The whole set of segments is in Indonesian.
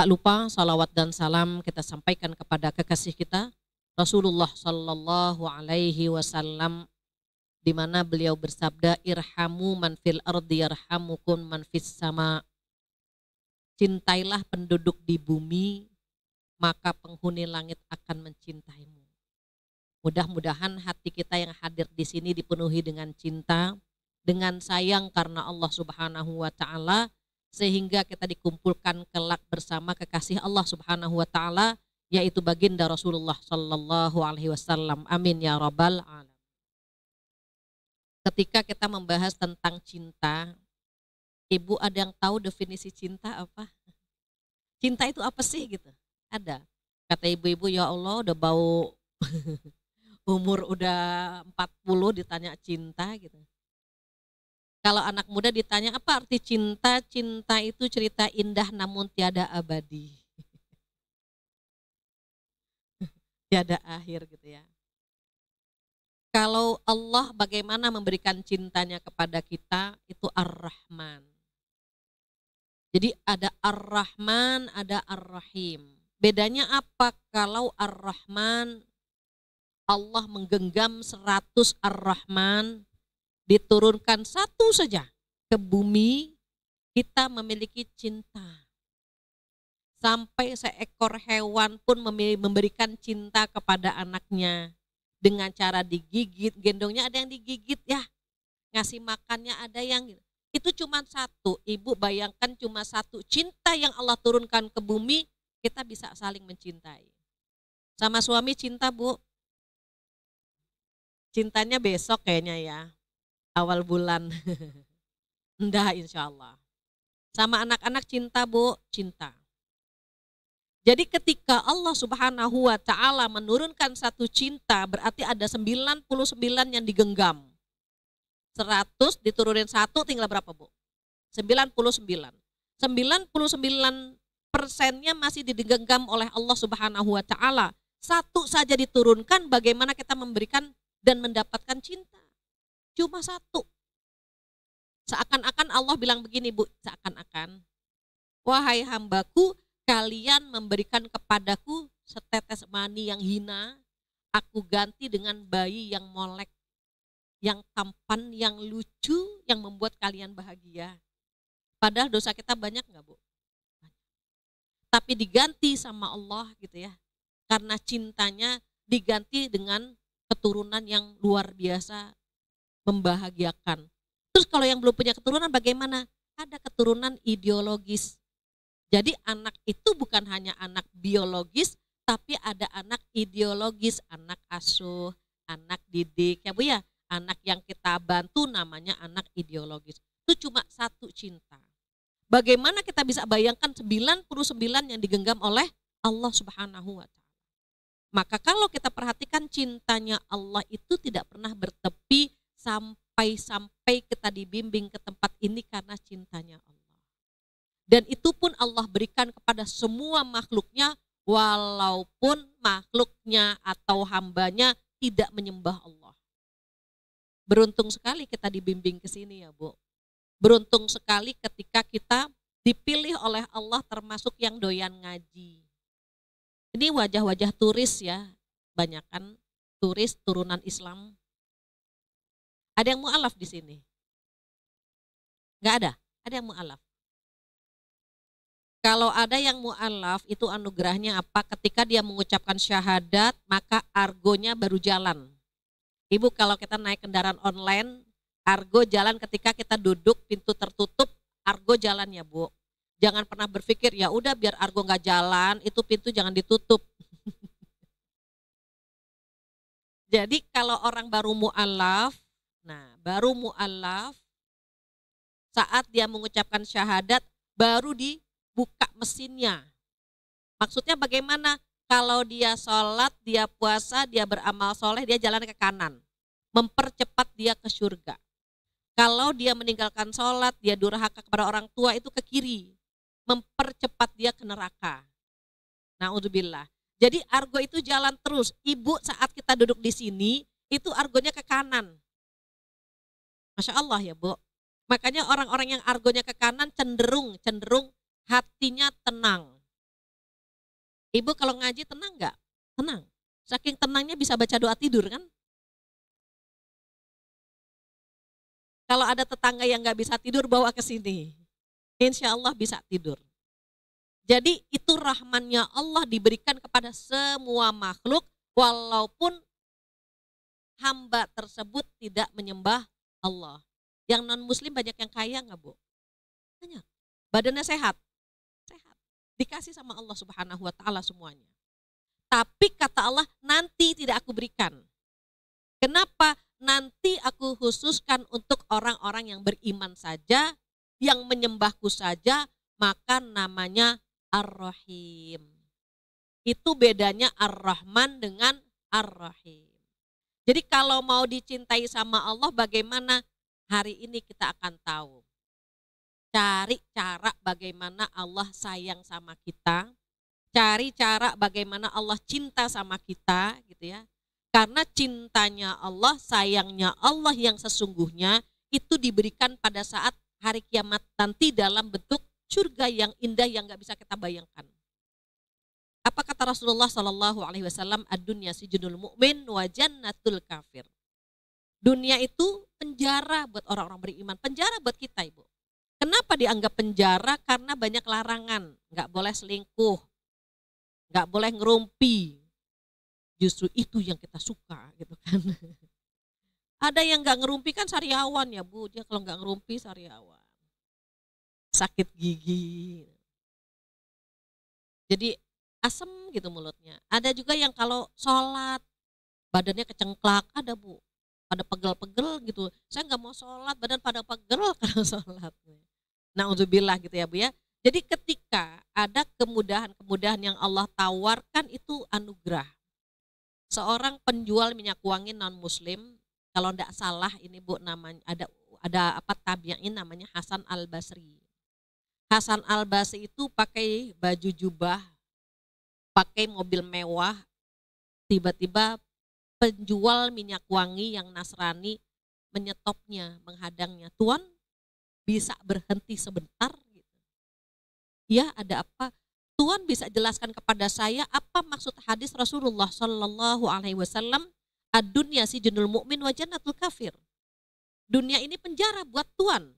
Tak lupa salawat dan salam kita sampaikan kepada kekasih kita Rasulullah Sallallahu Alaihi Wasallam, di mana beliau bersabda, irhamu man fil ardi yarhamukum man fis sama. Cintailah penduduk di bumi, maka penghuni langit akan mencintaimu. Mudah-mudahan hati kita yang hadir di sini dipenuhi dengan cinta, dengan sayang karena Allah Subhanahu wa taala, sehingga kita dikumpulkan kelak bersama kekasih Allah Subhanahu wa taala, yaitu baginda Rasulullah sallallahu alaihi wasallam. Amin ya rabbal alamin. Ketika kita membahas tentang cinta, Ibu ada yang tahu definisi cinta apa? Cinta itu apa sih gitu? Ada. Kata ibu-ibu, ya Allah udah bau umur udah 40 ditanya cinta gitu. Kalau anak muda ditanya apa arti cinta? Cinta itu cerita indah namun tiada abadi. Tiada akhir gitu ya. Kalau Allah bagaimana memberikan cintanya kepada kita, itu Ar-Rahman. Jadi ada Ar-Rahman, ada Ar-Rahim. Bedanya apa? Kalau Ar-Rahman, Allah menggenggam 100 Ar-Rahman, diturunkan satu saja ke bumi, kita memiliki cinta. Sampai seekor hewan pun memberikan cinta kepada anaknya dengan cara digigit, gendongnya ada yang digigit ya, ngasih makannya ada yang itu cuma satu. Ibu bayangkan cuma satu cinta yang Allah turunkan ke bumi, kita bisa saling mencintai. Sama suami cinta Bu, cintanya besok kayaknya ya, awal bulan. Enggak insya Allah. Sama anak-anak cinta Bu, cinta. Jadi ketika Allah Subhanahu wa taala menurunkan satu cinta, berarti ada 99 yang digenggam. 100 diturunin satu tinggal berapa Bu? 99. 99%-nya masih digenggam oleh Allah Subhanahu wa taala. Satu saja diturunkan, bagaimana kita memberikan dan mendapatkan cinta? Cuma satu. Seakan-akan Allah bilang begini Bu, seakan-akan, wahai hambaku, kalian memberikan kepadaku setetes mani yang hina, aku ganti dengan bayi yang molek, yang tampan, yang lucu, yang membuat kalian bahagia. Padahal dosa kita banyak nggak Bu? Tapi diganti sama Allah gitu ya. Karena cintanya diganti dengan keturunan yang luar biasa membahagiakan. Terus kalau yang belum punya keturunan bagaimana? Ada keturunan ideologis. Jadi anak itu bukan hanya anak biologis, tapi ada anak ideologis, anak asuh, anak didik ya Bu ya. Anak yang kita bantu namanya anak ideologis. Itu cuma satu cinta. Bagaimana kita bisa bayangkan 99 yang digenggam oleh Allah Subhanahu wa taala. Maka kalau kita perhatikan cintanya Allah itu tidak pernah bertepi sampai kita dibimbing ke tempat ini karena cintanya Allah. Dan itu pun Allah berikan kepada semua makhluknya, walaupun makhluknya atau hambanya tidak menyembah Allah. Beruntung sekali kita dibimbing ke sini ya Bu. Beruntung sekali ketika kita dipilih oleh Allah termasuk yang doyan ngaji. Ini wajah-wajah turis ya, banyakan turis turunan Islam. Ada yang mu'alaf di sini? Enggak ada? Ada yang mu'alaf? Kalau ada yang mu'alaf itu anugerahnya apa? Ketika dia mengucapkan syahadat maka argonya baru jalan. Ibu kalau kita naik kendaraan online, argo jalan ketika kita duduk, pintu tertutup, argo jalan ya Bu. Jangan pernah berpikir ya udah biar argo nggak jalan, itu pintu jangan ditutup. Jadi kalau orang baru mu'alaf, nah baru mu'alaf, saat dia mengucapkan syahadat, baru dibuka mesinnya. Maksudnya bagaimana? Kalau dia sholat, dia puasa, dia beramal soleh, dia jalan ke kanan. Mempercepat dia ke surga. Kalau dia meninggalkan sholat, dia durhaka kepada orang tua, itu ke kiri. Mempercepat dia ke neraka. Na'udzubillah. Jadi argo itu jalan terus. Ibu saat kita duduk di sini, itu argonya ke kanan. Masya Allah ya Bu. Makanya orang-orang yang argonya ke kanan cenderung hatinya tenang. Ibu kalau ngaji tenang nggak? Tenang. Saking tenangnya bisa baca doa tidur kan? Kalau ada tetangga yang nggak bisa tidur bawa ke sini. Insya Allah bisa tidur. Jadi itu rahmannya Allah diberikan kepada semua makhluk walaupun hamba tersebut tidak menyembah Allah. Yang non muslim banyak yang kaya nggak Bu? Banyak. Badannya sehat. Sehat. Dikasih sama Allah Subhanahu wa taala semuanya. Tapi kata Allah nanti tidak aku berikan. Kenapa? Nanti aku khususkan untuk orang-orang yang beriman saja, yang menyembahku saja, maka namanya Ar-Rahim. Itu bedanya Ar-Rahman dengan Ar-Rahim. Jadi kalau mau dicintai sama Allah bagaimana? Hari ini kita akan tahu. Cari cara bagaimana Allah sayang sama kita. Cari cara bagaimana Allah cinta sama kita gitu ya. Karena cintanya Allah, sayangnya Allah yang sesungguhnya itu diberikan pada saat hari kiamat nanti dalam bentuk surga yang indah yang gak bisa kita bayangkan. Apa kata Rasulullah Shallallahu Alaihi Wasallam? Ad-dunya sijnul mu'min wa jannatul kafir. Dunia itu penjara buat orang-orang beriman, penjara buat kita Ibu. Kenapa dianggap penjara? Karena banyak larangan, nggak boleh selingkuh, nggak boleh ngerumpi. Justru itu yang kita suka gitu kan. Ada yang nggak ngerumpi kan sariawan ya Bu, dia kalau nggak ngerumpi sariawan. Sakit gigi. Jadi asem gitu mulutnya. Ada juga yang kalau sholat badannya kecengklak, ada Bu. Pada pegel-pegel gitu. Saya nggak mau sholat, badan pada pegel kalau sholat. Na'udzubillah gitu ya Bu ya. Jadi ketika ada kemudahan-kemudahan yang Allah tawarkan itu anugerah. Seorang penjual minyak wangi non muslim, kalau tidak salah ini Bu namanya ada apa tabi'in namanya Hasan Al-Basri. Hasan Al-Basri itu pakai baju jubah, pakai mobil mewah, tiba-tiba penjual minyak wangi yang Nasrani menyetopnya, menghadangnya. Tuan bisa berhenti sebentar? Ya ada apa? Tuhan bisa jelaskan kepada saya apa maksud hadis Rasulullah Shallallahu Alaihi Wasallam ad-dunya sijnul mu'min wa jannatul kafir. Dunia ini penjara buat Tuhan,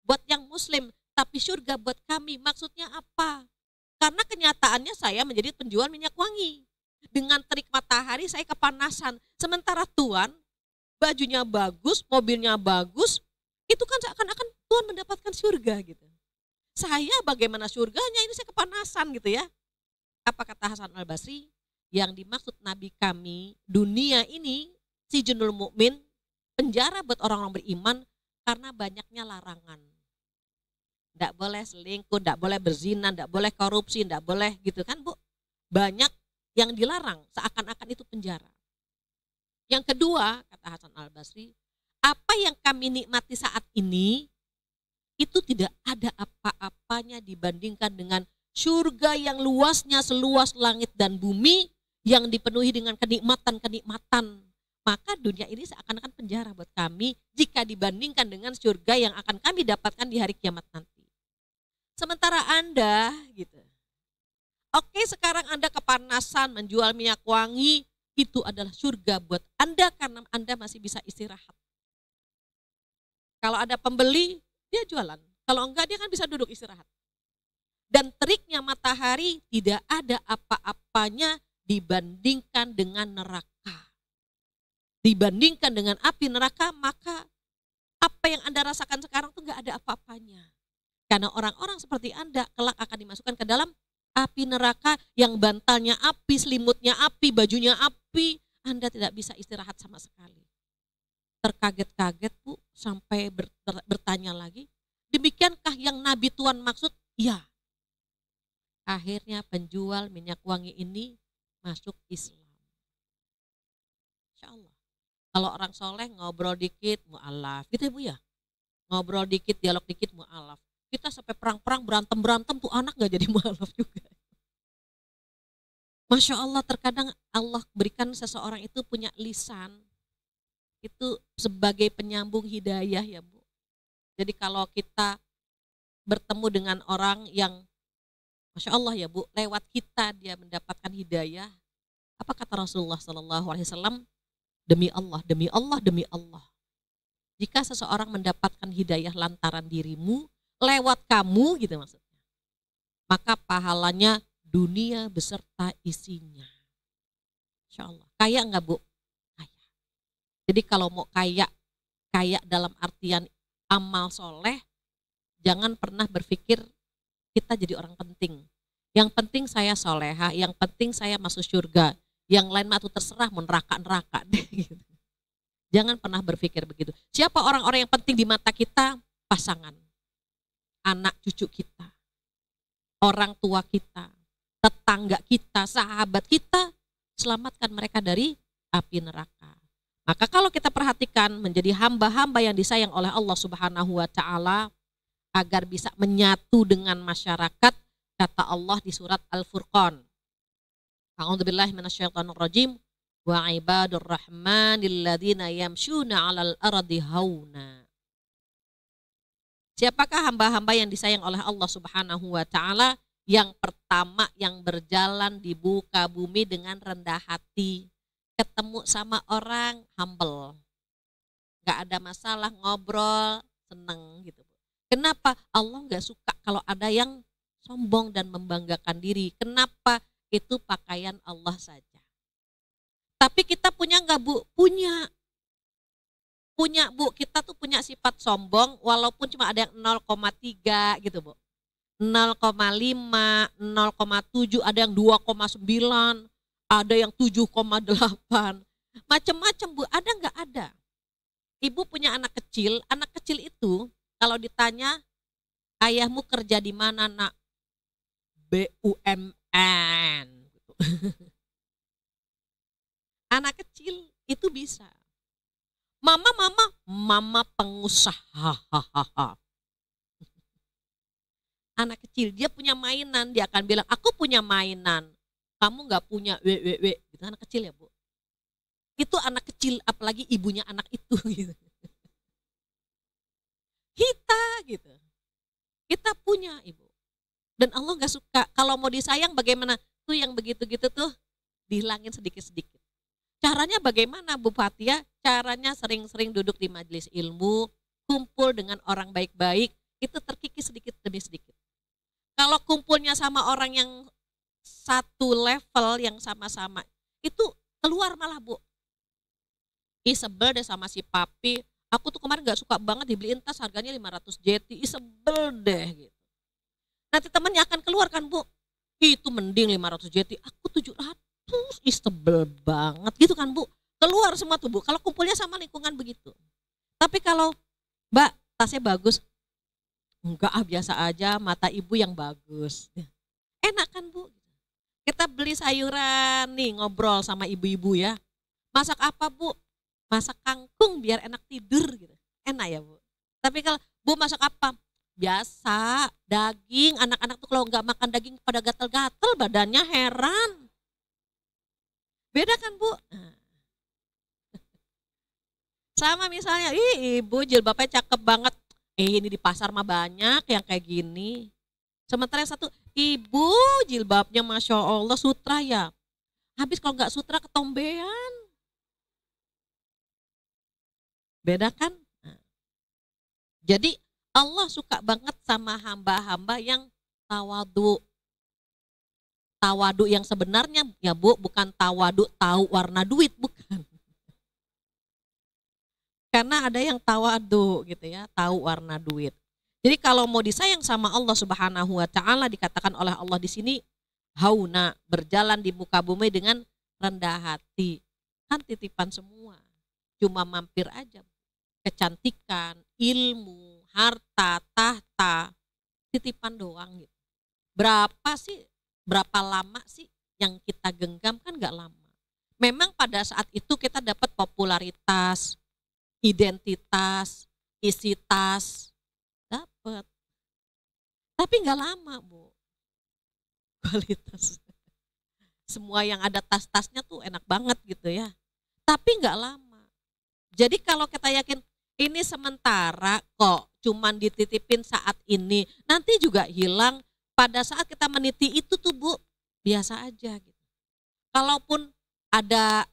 buat yang muslim, tapi surga buat kami. Maksudnya apa? Karena kenyataannya saya menjadi penjual minyak wangi. Dengan terik matahari saya kepanasan. Sementara Tuhan bajunya bagus, mobilnya bagus, itu kan seakan-akan Tuhan mendapatkan surga gitu. Saya bagaimana surganya ini saya kepanasan gitu ya. Apa kata Hasan Al-Basri? Yang dimaksud Nabi kami dunia ini sijnul mukmin, penjara buat orang-orang beriman karena banyaknya larangan. Tidak boleh selingkuh, tidak boleh berzina, tidak boleh korupsi, tidak boleh gitu kan Bu. Banyak yang dilarang seakan-akan itu penjara. Yang kedua kata Hasan Al-Basri, apa yang kami nikmati saat ini itu tidak ada apa-apanya dibandingkan dengan surga yang luasnya seluas langit dan bumi yang dipenuhi dengan kenikmatan-kenikmatan. Maka dunia ini seakan-akan penjara buat kami jika dibandingkan dengan surga yang akan kami dapatkan di hari kiamat nanti. Sementara Anda gitu. Oke, sekarang Anda kepanasan menjual minyak wangi, itu adalah surga buat Anda karena Anda masih bisa istirahat. Kalau ada pembeli, dia jualan. Kalau enggak dia kan bisa duduk istirahat. Dan teriknya matahari tidak ada apa-apanya dibandingkan dengan neraka. Dibandingkan dengan api neraka, maka apa yang Anda rasakan sekarang itu enggak ada apa-apanya. Karena orang-orang seperti Anda kelak akan dimasukkan ke dalam api neraka yang bantalnya api, selimutnya api, bajunya api. Anda tidak bisa istirahat sama sekali. Terkaget-kaget Bu, sampai bertanya lagi, demikiankah yang Nabi Tuhan maksud? Ya. Akhirnya penjual minyak wangi ini masuk Islam. Insya Allah. Kalau orang soleh ngobrol dikit mu'alaf, gitu ya Bu ya. Ngobrol dikit, dialog dikit mu'alaf. Kita sampai perang-perang, berantem-berantem tuh anak gak jadi mu'alaf juga. Masya Allah, terkadang Allah berikan seseorang itu punya lisan, itu sebagai penyambung hidayah ya Bu. Jadi kalau kita bertemu dengan orang yang Masya Allah ya Bu, lewat kita dia mendapatkan hidayah. Apa kata Rasulullah Sallallahu Alaihi Wasallam? Demi Allah, demi Allah, demi Allah. Jika seseorang mendapatkan hidayah lantaran dirimu, lewat kamu gitu maksudnya, maka pahalanya dunia beserta isinya. Insya Allah. Kaya enggak Bu? Kaya. Jadi kalau mau kaya, kaya dalam artian amal soleh, jangan pernah berpikir kita jadi orang penting. Yang penting saya soleha, yang penting saya masuk surga. Yang lain mah tuh terserah mau neraka deh gitu. Jangan pernah berpikir begitu. Siapa orang-orang yang penting di mata kita? Pasangan, anak cucu kita, orang tua kita, tetangga kita, sahabat kita. Selamatkan mereka dari api neraka. Maka kalau kita perhatikan menjadi hamba-hamba yang disayang oleh Allah Subhanahu wa taala agar bisa menyatu dengan masyarakat, kata Allah di surat Al-Furqan. A'udzubillahi minasyaitonirrajim. Wa ibadur rahmanil ladzina yamshuna 'alal ardi hauna. Siapakah hamba-hamba yang disayang oleh Allah Subhanahu wa taala? Yang pertama, yang berjalan di muka bumi dengan rendah hati. Ketemu sama orang humble. Gak ada masalah, ngobrol, seneng gitu. Kenapa? Allah gak suka kalau ada yang sombong dan membanggakan diri. Kenapa? Itu pakaian Allah saja. Tapi kita punya nggak Bu? Punya. Punya Bu, kita tuh punya sifat sombong walaupun cuma ada yang 0,3 gitu Bu. 0,5, 0,7, ada yang 2,9, ada yang 7,8. Macam-macam Bu, ada nggak? Ada. Ibu punya anak kecil itu kalau ditanya ayahmu kerja di mana nak? BUMN. Gitu. Anak kecil itu bisa. Mama pengusaha. Anak kecil dia punya mainan, dia akan bilang aku punya mainan, kamu nggak punya, gitu. Anak kecil ya Bu. Itu anak kecil, apalagi ibunya anak itu gitu. Kita gitu, kita punya Ibu. Dan Allah nggak suka. Kalau mau disayang bagaimana? Tuh yang begitu-gitu tuh dihilangin sedikit-sedikit. Caranya bagaimana Bu Fatia? Caranya sering-sering duduk di majelis ilmu, kumpul dengan orang baik-baik, itu terkikis sedikit demi sedikit. Kalau kumpulnya sama orang yang satu level yang sama-sama, itu keluar malah Bu. Sebel deh sama si papi, aku tuh kemarin gak suka banget dibeliin tas harganya 500 jeti, sebel deh gitu. Nanti temannya akan keluar kan Bu, itu mending 500 jeti, aku 700. Sebel banget gitu kan Bu, keluar semua tuh Bu. Kalau kumpulnya sama lingkungan begitu. Tapi kalau Mbak tasnya bagus, enggak biasa aja, mata ibu yang bagus, enak kan Bu. Kita beli sayuran nih, ngobrol sama ibu-ibu ya, masak apa Bu? Masak kangkung biar enak tidur gitu, enak ya Bu. Tapi kalau Bu masak apa? Biasa daging, anak-anak tuh kalau nggak makan daging pada gatel-gatel badannya, heran. Beda kan Bu? Sama misalnya, ibu jilbabnya cakep banget. Ini di pasar mah banyak yang kayak gini. Sementara yang satu, ibu jilbabnya Masya Allah sutra ya. Habis kalau nggak sutra ketombean. Beda kan? Jadi Allah suka banget sama hamba-hamba yang tawadu. Tawadu yang sebenarnya ya Bu, bukan tawadu tahu warna duit, bukan. Karena ada yang tawadu gitu ya, tahu warna duit. Jadi kalau mau disayang sama Allah Subhanahu wa taala, dikatakan oleh Allah di sini hauna, berjalan di muka bumi dengan rendah hati. Kan titipan semua. Cuma mampir aja. Kecantikan, ilmu, harta, tahta, titipan doang gitu. Berapa lama sih yang kita genggam? Kan gak lama. Memang pada saat itu kita dapat popularitas, identitas, isi tas, dapat. Tapi gak lama Bu. Kualitas. Semua yang ada tas-tasnya tuh enak banget gitu ya. Tapi gak lama. Jadi kalau kita yakin ini sementara kok, cuman dititipin saat ini, nanti juga hilang. pada saat kita meniti itu tuh Bu, biasa aja gitu. Kalaupun ada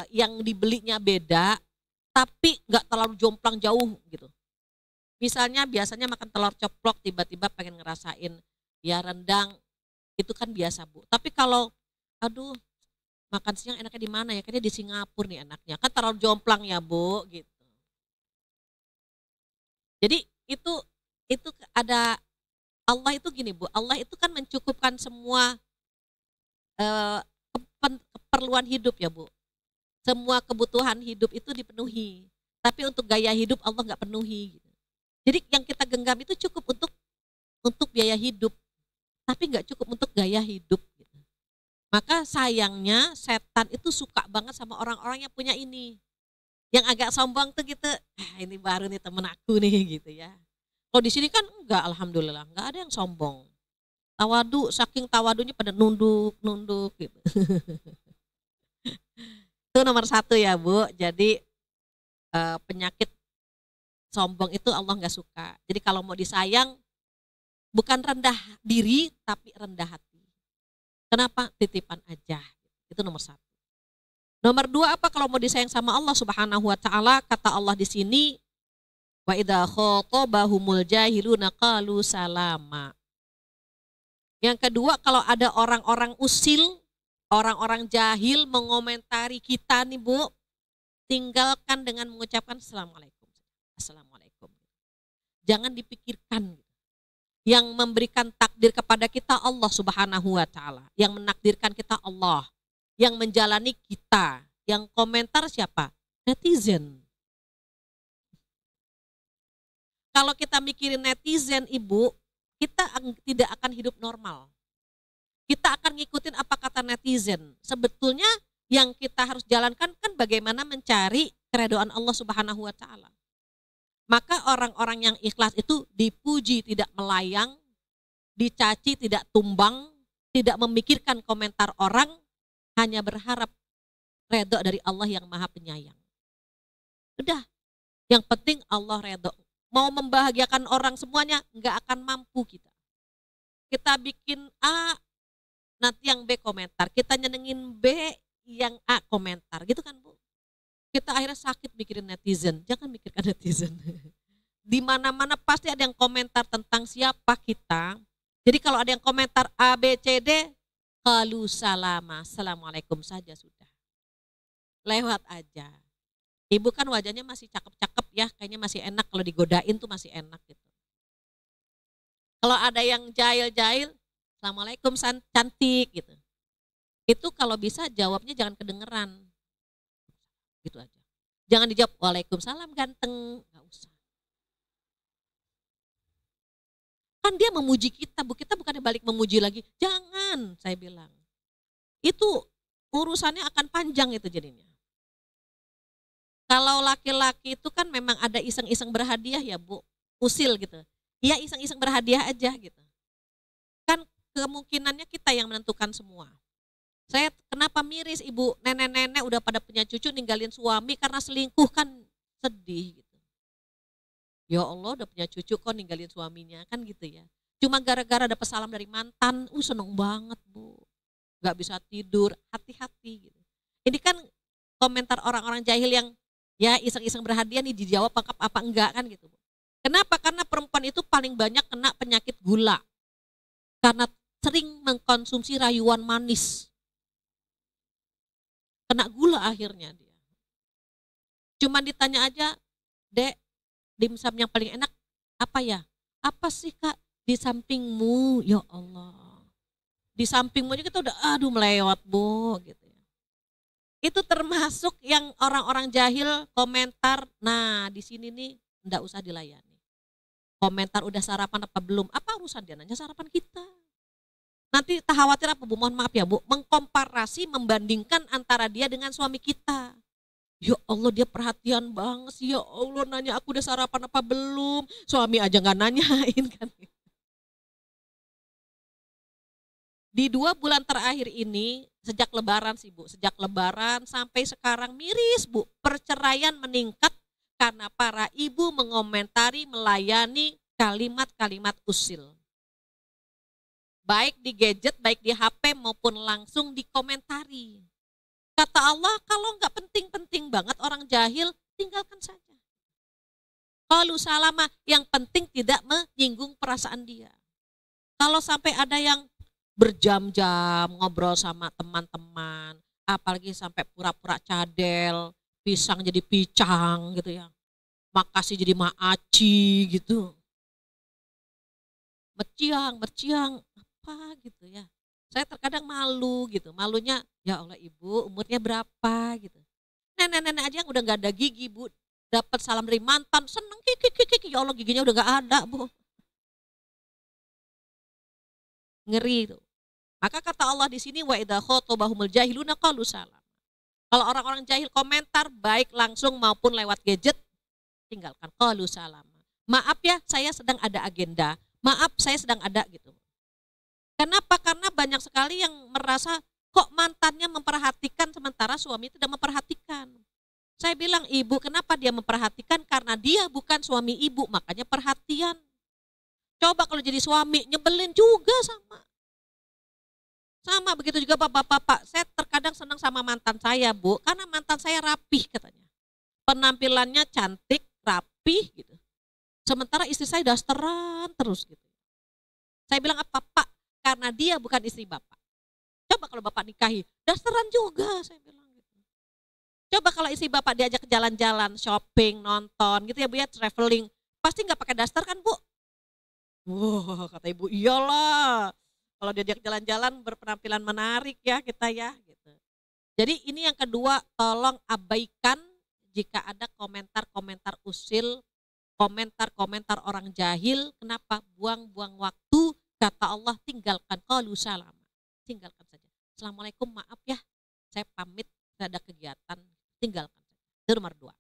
yang dibelinya beda, tapi nggak terlalu jomplang jauh gitu. Misalnya biasanya makan telur ceplok, tiba-tiba pengen ngerasain ya rendang, itu kan biasa Bu. Tapi kalau, aduh makan siang enaknya di mana ya? Kayaknya di Singapura nih enaknya. Kan terlalu jomplang ya Bu gitu. Jadi itu ada, Allah itu gini Bu, Allah itu kan mencukupkan semua keperluan hidup ya Bu. Semua kebutuhan hidup itu dipenuhi. Tapi untuk gaya hidup Allah nggak penuhi. Gitu. Jadi yang kita genggam itu cukup untuk biaya hidup, tapi nggak cukup untuk gaya hidup. Gitu. Maka sayangnya setan itu suka banget sama orang-orang yang punya ini. Yang agak sombong tuh gitu, ini baru nih temen aku nih gitu ya. Kalau di sini kan enggak, alhamdulillah, enggak ada yang sombong. Tawadu, saking tawadunya pada nunduk gitu. Itu nomor satu ya Bu. Jadi penyakit sombong itu Allah nggak suka. Jadi kalau mau disayang, bukan rendah diri tapi rendah hati. Kenapa? Titipan aja. Itu nomor satu. Nomor dua apa kalau mau disayang sama Allah Subhanahu Wa Taala? Kata Allah di sini, wa idza khotabahumul jahiluna qalu salama. Yang kedua, kalau ada orang-orang usil, orang-orang jahil mengomentari kita nih Bu, tinggalkan dengan mengucapkan assalamualaikum. Assalamualaikum. Jangan dipikirkan. Yang memberikan takdir kepada kita Allah Subhanahu Wa Taala. Yang menakdirkan kita Allah. Yang menjalani kita. Yang komentar siapa? Netizen. Kalau kita mikirin netizen Ibu, kita tidak akan hidup normal. Kita akan ngikutin apa kata netizen. Sebetulnya yang kita harus jalankan kan bagaimana mencari keridhaan Allah Subhanahu Wa Taala. Maka orang-orang yang ikhlas itu dipuji tidak melayang, dicaci tidak tumbang, tidak memikirkan komentar orang, hanya berharap redha dari Allah yang Maha Penyayang. Udah, yang penting Allah redha. Mau membahagiakan orang semuanya nggak akan mampu kita. Kita bikin A, nanti yang B komentar. Kita nyenengin B, yang A komentar. Gitu kan Bu? Kita akhirnya sakit mikirin netizen. Jangan mikirkan netizen. Di mana-mana pasti ada yang komentar tentang siapa kita. Jadi kalau ada yang komentar A, B, C, D, qalu salama, assalamualaikum saja sudah. Lewat aja. Ibu kan wajahnya masih cakep-cakep ya, kayaknya masih enak kalau digodain tuh masih enak gitu. Kalau ada yang jahil-jahil, assalamualaikum cantik gitu. Itu kalau bisa jawabnya jangan kedengeran. Gitu aja. Jangan dijawab waalaikumsalam ganteng, nggak usah. Kan dia memuji kita, Bu, kita bukannya balik memuji lagi. Jangan, saya bilang. Itu urusannya akan panjang itu jadinya. Kalau laki-laki itu kan memang ada iseng-iseng berhadiah ya Bu, usil gitu. Ya iseng-iseng berhadiah aja gitu. Kan kemungkinannya kita yang menentukan semua. Saya kenapa miris Ibu, nenek-nenek udah pada punya cucu ninggalin suami karena selingkuh kan sedih gitu. Ya Allah udah punya cucu kok ninggalin suaminya kan gitu ya. Cuma gara-gara ada pesalam dari mantan, seneng banget Bu. Gak bisa tidur, hati-hati gitu. Ini kan komentar orang-orang jahil yang ya iseng-iseng berhadiah nih dijawab apa enggak kan gitu. Kenapa? Karena perempuan itu paling banyak kena penyakit gula. Karena sering mengkonsumsi rayuan manis. Kena gula akhirnya dia. Cuman ditanya aja, Dek, dimsum yang paling enak apa ya? Apa sih Kak? Di sampingmu, ya Allah. Di sampingmu aja kita udah aduh melewat Bu gitu. Itu termasuk yang orang-orang jahil komentar, nah di sini nih enggak usah dilayani. Komentar udah sarapan apa belum, apa urusan dia nanya sarapan kita. Nanti tak khawatir apa Bu, mohon maaf ya Bu, mengkomparasi, membandingkan antara dia dengan suami kita. Ya Allah dia perhatian banget sih, ya Allah nanya aku udah sarapan apa belum, suami aja gak nanyain kan. Di 2 bulan terakhir ini, sejak lebaran sih Bu, sejak lebaran sampai sekarang miris Bu, perceraian meningkat karena para ibu mengomentari, melayani kalimat-kalimat usil. baik di gadget, baik di HP maupun langsung dikomentari. Kata Allah, kalau nggak penting-penting banget orang jahil, tinggalkan saja. Qalu salama, yang penting tidak menyinggung perasaan dia. Kalau sampai ada yang berjam-jam ngobrol sama teman-teman, apalagi sampai pura-pura cadel, pisang jadi picang gitu ya, makasih jadi maaci gitu, berciang apa gitu ya. Saya terkadang malu gitu, malunya ya Allah ibu umurnya berapa gitu. Nenek-nenek aja yang udah nggak ada gigi bu, dapat salam dari mantan, seneng kiki, ya Allah giginya udah nggak ada bu, ngeri itu. Maka kata Allah di sini wa idza khatabahumul jahiluna qalu salam. Kalau orang-orang jahil komentar baik langsung maupun lewat gadget, tinggalkan qalu salam. Maaf ya, saya sedang ada agenda. Maaf, saya sedang ada gitu. Kenapa? Karena banyak sekali yang merasa kok mantannya memperhatikan sementara suami tidak memperhatikan. Saya bilang, ibu kenapa dia memperhatikan? Karena dia bukan suami ibu, makanya perhatian. Coba kalau jadi suami, nyebelin juga sama. Sama begitu juga bapak-bapak, saya terkadang senang sama mantan saya bu, karena mantan saya rapih katanya. Penampilannya cantik, rapih gitu. Sementara istri saya dasteran terus gitu. Saya bilang apa pak? Karena dia bukan istri bapak. Coba kalau bapak nikahi, dasteran juga saya bilang gitu. Coba kalau istri bapak diajak ke jalan-jalan, shopping, nonton gitu ya bu ya, traveling, pasti nggak pakai daster kan bu? Wah kata ibu, iyalah. Kalau diajak jalan-jalan berpenampilan menarik ya kita ya gitu. Jadi ini yang kedua, tolong abaikan jika ada komentar-komentar usil, komentar-komentar orang jahil. Kenapa? Buang-buang waktu, kata Allah tinggalkan, qalu salam. Tinggalkan saja. Assalamualaikum, maaf ya, saya pamit, saya ada kegiatan, tinggalkan saja. Itu nomor 2.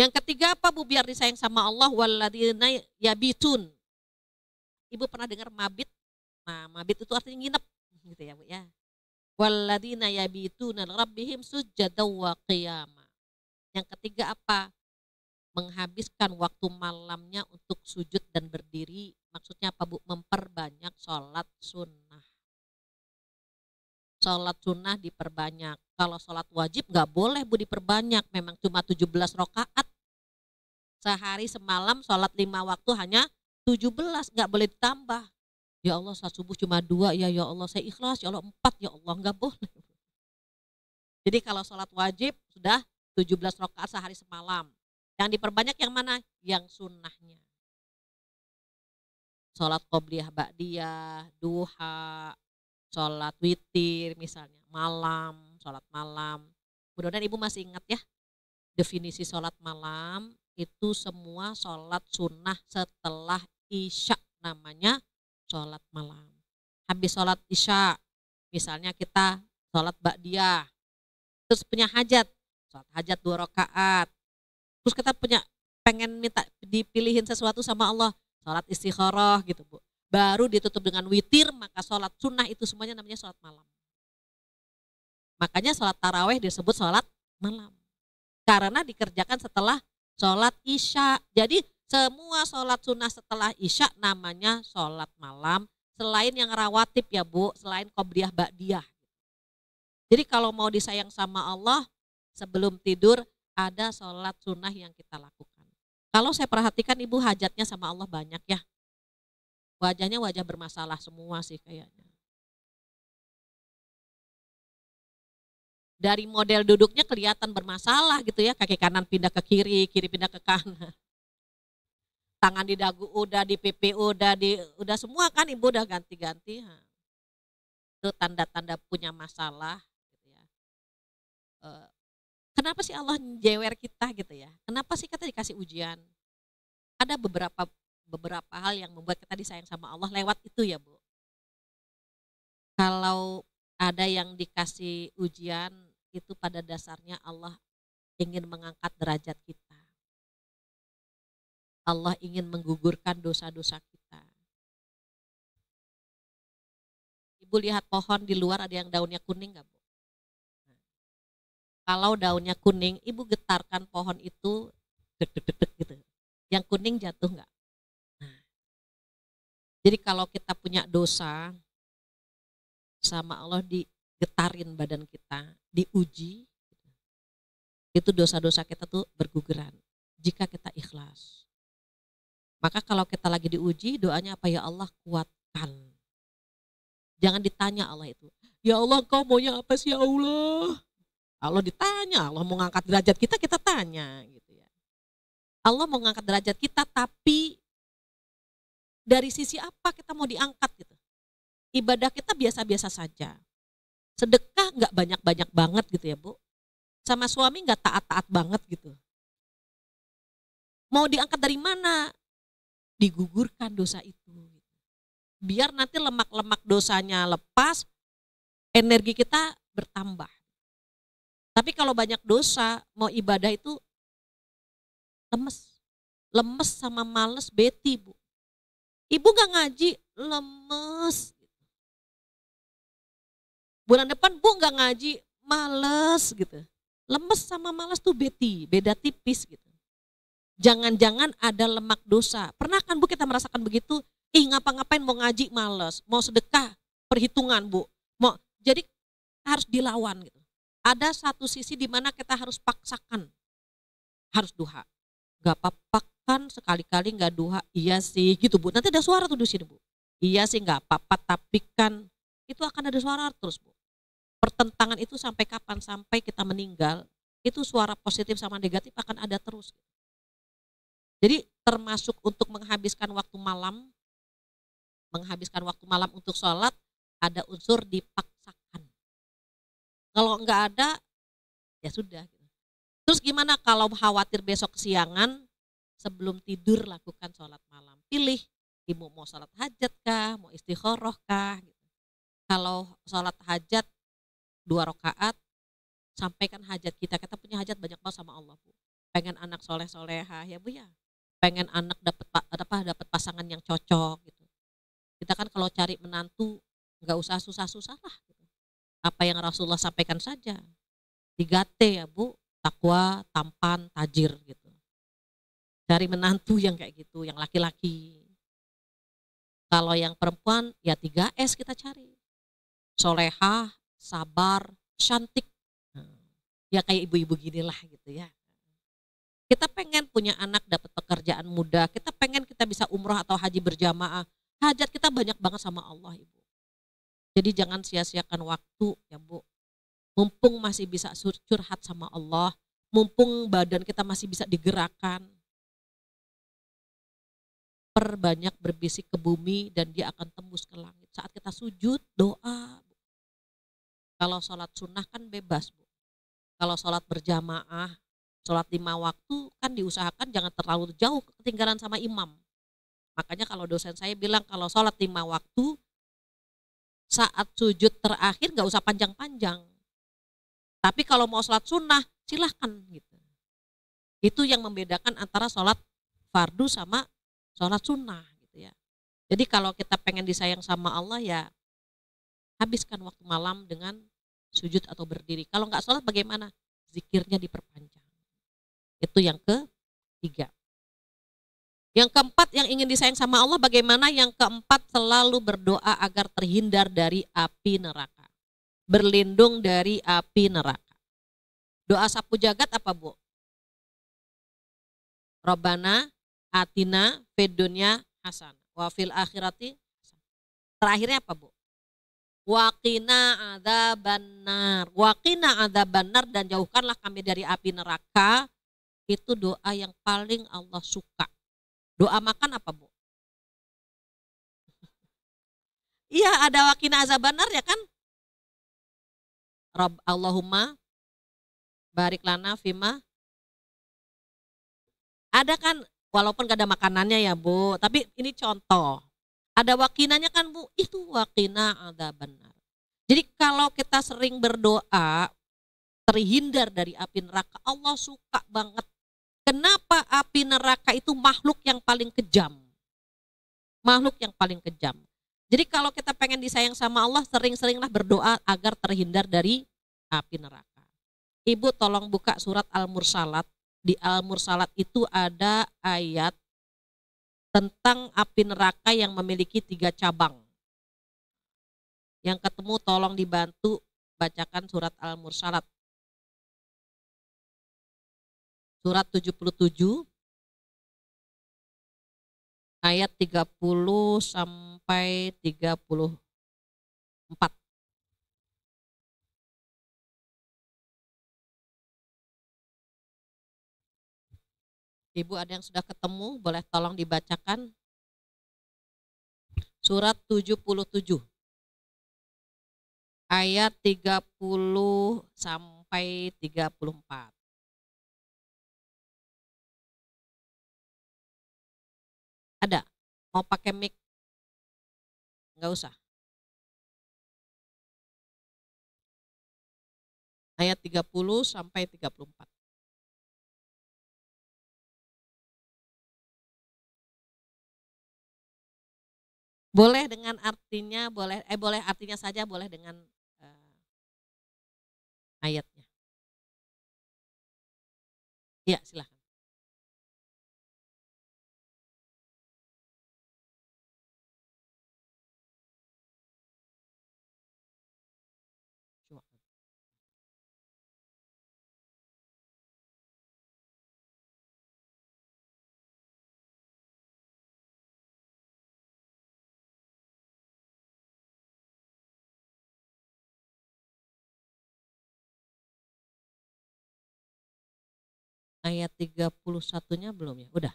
Yang ketiga apa bu, biar disayang sama Allah, walladzina yabitun. Ibu pernah dengar mabit? Nah, mabit itu artinya nginep gitu ya bu ya. Walladzina yabituna rabbihim sujada wa qiyama. Yang ketiga apa? Menghabiskan waktu malamnya untuk sujud dan berdiri. Maksudnya apa bu? Memperbanyak sholat sunnah. Sholat sunnah diperbanyak. Kalau sholat wajib nggak boleh bu diperbanyak. Memang cuma 17 rakaat. Sehari semalam sholat 5 waktu hanya 17, nggak boleh ditambah. Ya Allah saat subuh cuma 2 ya Allah saya ikhlas, ya Allah 4 ya Allah, nggak boleh. Jadi kalau sholat wajib sudah 17 rakaat sehari semalam. Yang diperbanyak yang mana? Yang sunnahnya. Sholat qobliyah ba'diyah, duha, sholat witir misalnya, malam, sholat malam. Mudah-mudahan ibu masih ingat ya, definisi sholat malam itu semua sholat sunnah setelah isya, namanya sholat malam. Habis sholat isya, misalnya kita sholat ba'diyah, terus punya hajat, sholat hajat 2 rakaat, terus kita pengen minta dipilihin sesuatu sama Allah, sholat istikharah gitu bu, baru ditutup dengan witir, maka sholat sunnah itu semuanya namanya sholat malam. Makanya sholat taraweh disebut sholat malam, karena dikerjakan setelah sholat isya. Jadi semua sholat sunnah setelah isya namanya sholat malam, selain yang rawatib ya bu, selain qobliyah ba'diyah. Jadi kalau mau disayang sama Allah, sebelum tidur ada sholat sunnah yang kita lakukan. Kalau saya perhatikan ibu hajatnya sama Allah banyak ya. Wajahnya wajah bermasalah semua sih kayaknya. Dari model duduknya kelihatan bermasalah gitu ya, kaki kanan pindah ke kiri, kiri pindah ke kanan. Tangan di dagu udah, di pipi udah semua kan ibu udah ganti-ganti. Itu tanda-tanda punya masalah gitu ya. Kenapa sih Allah jewer kita gitu ya? Kenapa sih kita dikasih ujian? Ada beberapa hal yang membuat kita disayang sama Allah lewat itu ya bu. Kalau ada yang dikasih ujian, itu pada dasarnya Allah ingin mengangkat derajat kita. Allah ingin menggugurkan dosa-dosa kita. Ibu lihat pohon di luar ada yang daunnya kuning nggak bu? Kalau daunnya kuning, ibu getarkan pohon itu deg-deg gitu. Yang kuning jatuh nggak? Nah, Jadi kalau kita punya dosa, sama Allah digetarin badan kita, diuji, itu dosa-dosa kita tuh berguguran. Jika kita ikhlas. Maka kalau kita lagi diuji, doanya apa? Ya Allah, kuatkan. Jangan ditanya Allah itu. Ya Allah, kau maunya apa sih ya Allah? Allah ditanya, Allah mau ngangkat derajat kita, kita tanya gitu ya. Allah mau ngangkat derajat kita, tapi dari sisi apa kita mau diangkat gitu. Ibadah kita biasa-biasa saja. Sedekah nggak banyak-banyak banget gitu ya Bu. Sama suami nggak taat-taat banget gitu. Mau diangkat dari mana? Digugurkan dosa itu. Biar nanti lemak-lemak dosanya lepas, energi kita bertambah. Tapi kalau banyak dosa, mau ibadah itu lemes. Lemes sama males, beti Bu. Ibu gak ngaji, lemes. Bulan depan Bu gak ngaji, males gitu. Lemes sama males tuh beti, beda tipis gitu. Jangan-jangan ada lemak dosa. Pernah kan Bu kita merasakan begitu? Ngapa-ngapain mau ngaji males, mau sedekah perhitungan Bu. Jadi harus dilawan gitu. Ada satu sisi di mana kita harus paksakan. Harus duha. Gak apa-apa kan sekali-kali gak duha. Iya sih gitu Bu. Nanti ada suara tuh di sini Bu. Iya sih gak apa-apa, tapi kan itu akan ada suara terus Bu. Pertentangan itu sampai kapan? Sampai kita meninggal. Itu suara positif sama negatif akan ada terus. Jadi termasuk untuk menghabiskan waktu malam untuk sholat, ada unsur dipaksakan. Kalau enggak ada, ya sudah. Terus gimana kalau khawatir besok kesiangan, sebelum tidur lakukan sholat malam. Pilih, ibu mau sholat hajat kah, mau istikharah kah. Gitu. Kalau sholat hajat 2 rakaat, sampaikan hajat kita. Kita punya hajat banyak banget sama Allah Bu. Pengen anak soleh-soleha ya Bu ya. Pengen anak dapat pasangan yang cocok gitu. Kita kan kalau cari menantu nggak usah susah-susah lah. Gitu. Apa yang Rasulullah sampaikan saja. 3T ya Bu, takwa, tampan, tajir gitu. Cari menantu yang kayak gitu, yang laki-laki. Kalau yang perempuan ya 3S kita cari. Solehah, sabar, cantik. Ya kayak ibu-ibu ginilah gitu ya. Kita pengen punya anak dapat pekerjaan mudah. Kita pengen kita bisa umroh atau haji berjamaah. Hajat kita banyak banget sama Allah Ibu. Jadi jangan sia-siakan waktu ya Bu. Mumpung masih bisa curhat sama Allah. Mumpung badan kita masih bisa digerakkan. Perbanyak berbisik ke bumi dan dia akan tembus ke langit. Saat kita sujud, doa. Kalau sholat sunnah kan bebas Bu. Kalau sholat berjamaah, sholat 5 waktu kan diusahakan jangan terlalu jauh ketinggalan sama imam. Makanya kalau dosen saya bilang kalau sholat 5 waktu, saat sujud terakhir gak usah panjang-panjang. Tapi kalau mau sholat sunnah, silahkan gitu. Itu yang membedakan antara sholat fardu sama sholat sunnah gitu ya. Jadi kalau kita pengen disayang sama Allah ya habiskan waktu malam dengan sujud atau berdiri. Kalau nggak sholat bagaimana? Zikirnya diperpanjang. Itu yang ketiga. Yang keempat yang ingin disayang sama Allah bagaimana? Yang keempat selalu berdoa agar terhindar dari api neraka. Berlindung dari api neraka. Doa sapu jagat apa Bu? Rabbana atina fid dunya hasan wa fil akhirati hasan. Terakhirnya apa Bu? Waqina adzabannar. Waqina adzabannar dan jauhkanlah kami dari api neraka. Itu doa yang paling Allah suka. Doa makan apa Bu? Iya ada waqina adzabannar ya kan? Rabb Allahumma barik lana fima. Ada kan walaupun gak ada makanannya ya Bu, tapi ini contoh. Ada wakinanya kan Bu, itu wakina adzabannar. Jadi kalau kita sering berdoa terhindar dari api neraka, Allah suka banget. Kenapa api neraka itu makhluk yang paling kejam? Makhluk yang paling kejam. Jadi kalau kita pengen disayang sama Allah, sering-seringlah berdoa agar terhindar dari api neraka. Ibu tolong buka surat Al-Mursalat. Di Al-Mursalat itu ada ayat tentang api neraka yang memiliki 3 cabang. Yang ketemu tolong dibantu bacakan surat Al-Mursalat. Surat 77 ayat 30 sampai 34. Ibu ada yang sudah ketemu, boleh tolong dibacakan. Surat 77 ayat 30 sampai 34. Ada? Mau pakai mic? Enggak usah. Ayat 30 sampai 34. Boleh dengan artinya, boleh artinya saja, boleh dengan ayatnya. Ya, silahkan. Ayat 31-nya belum ya? Udah.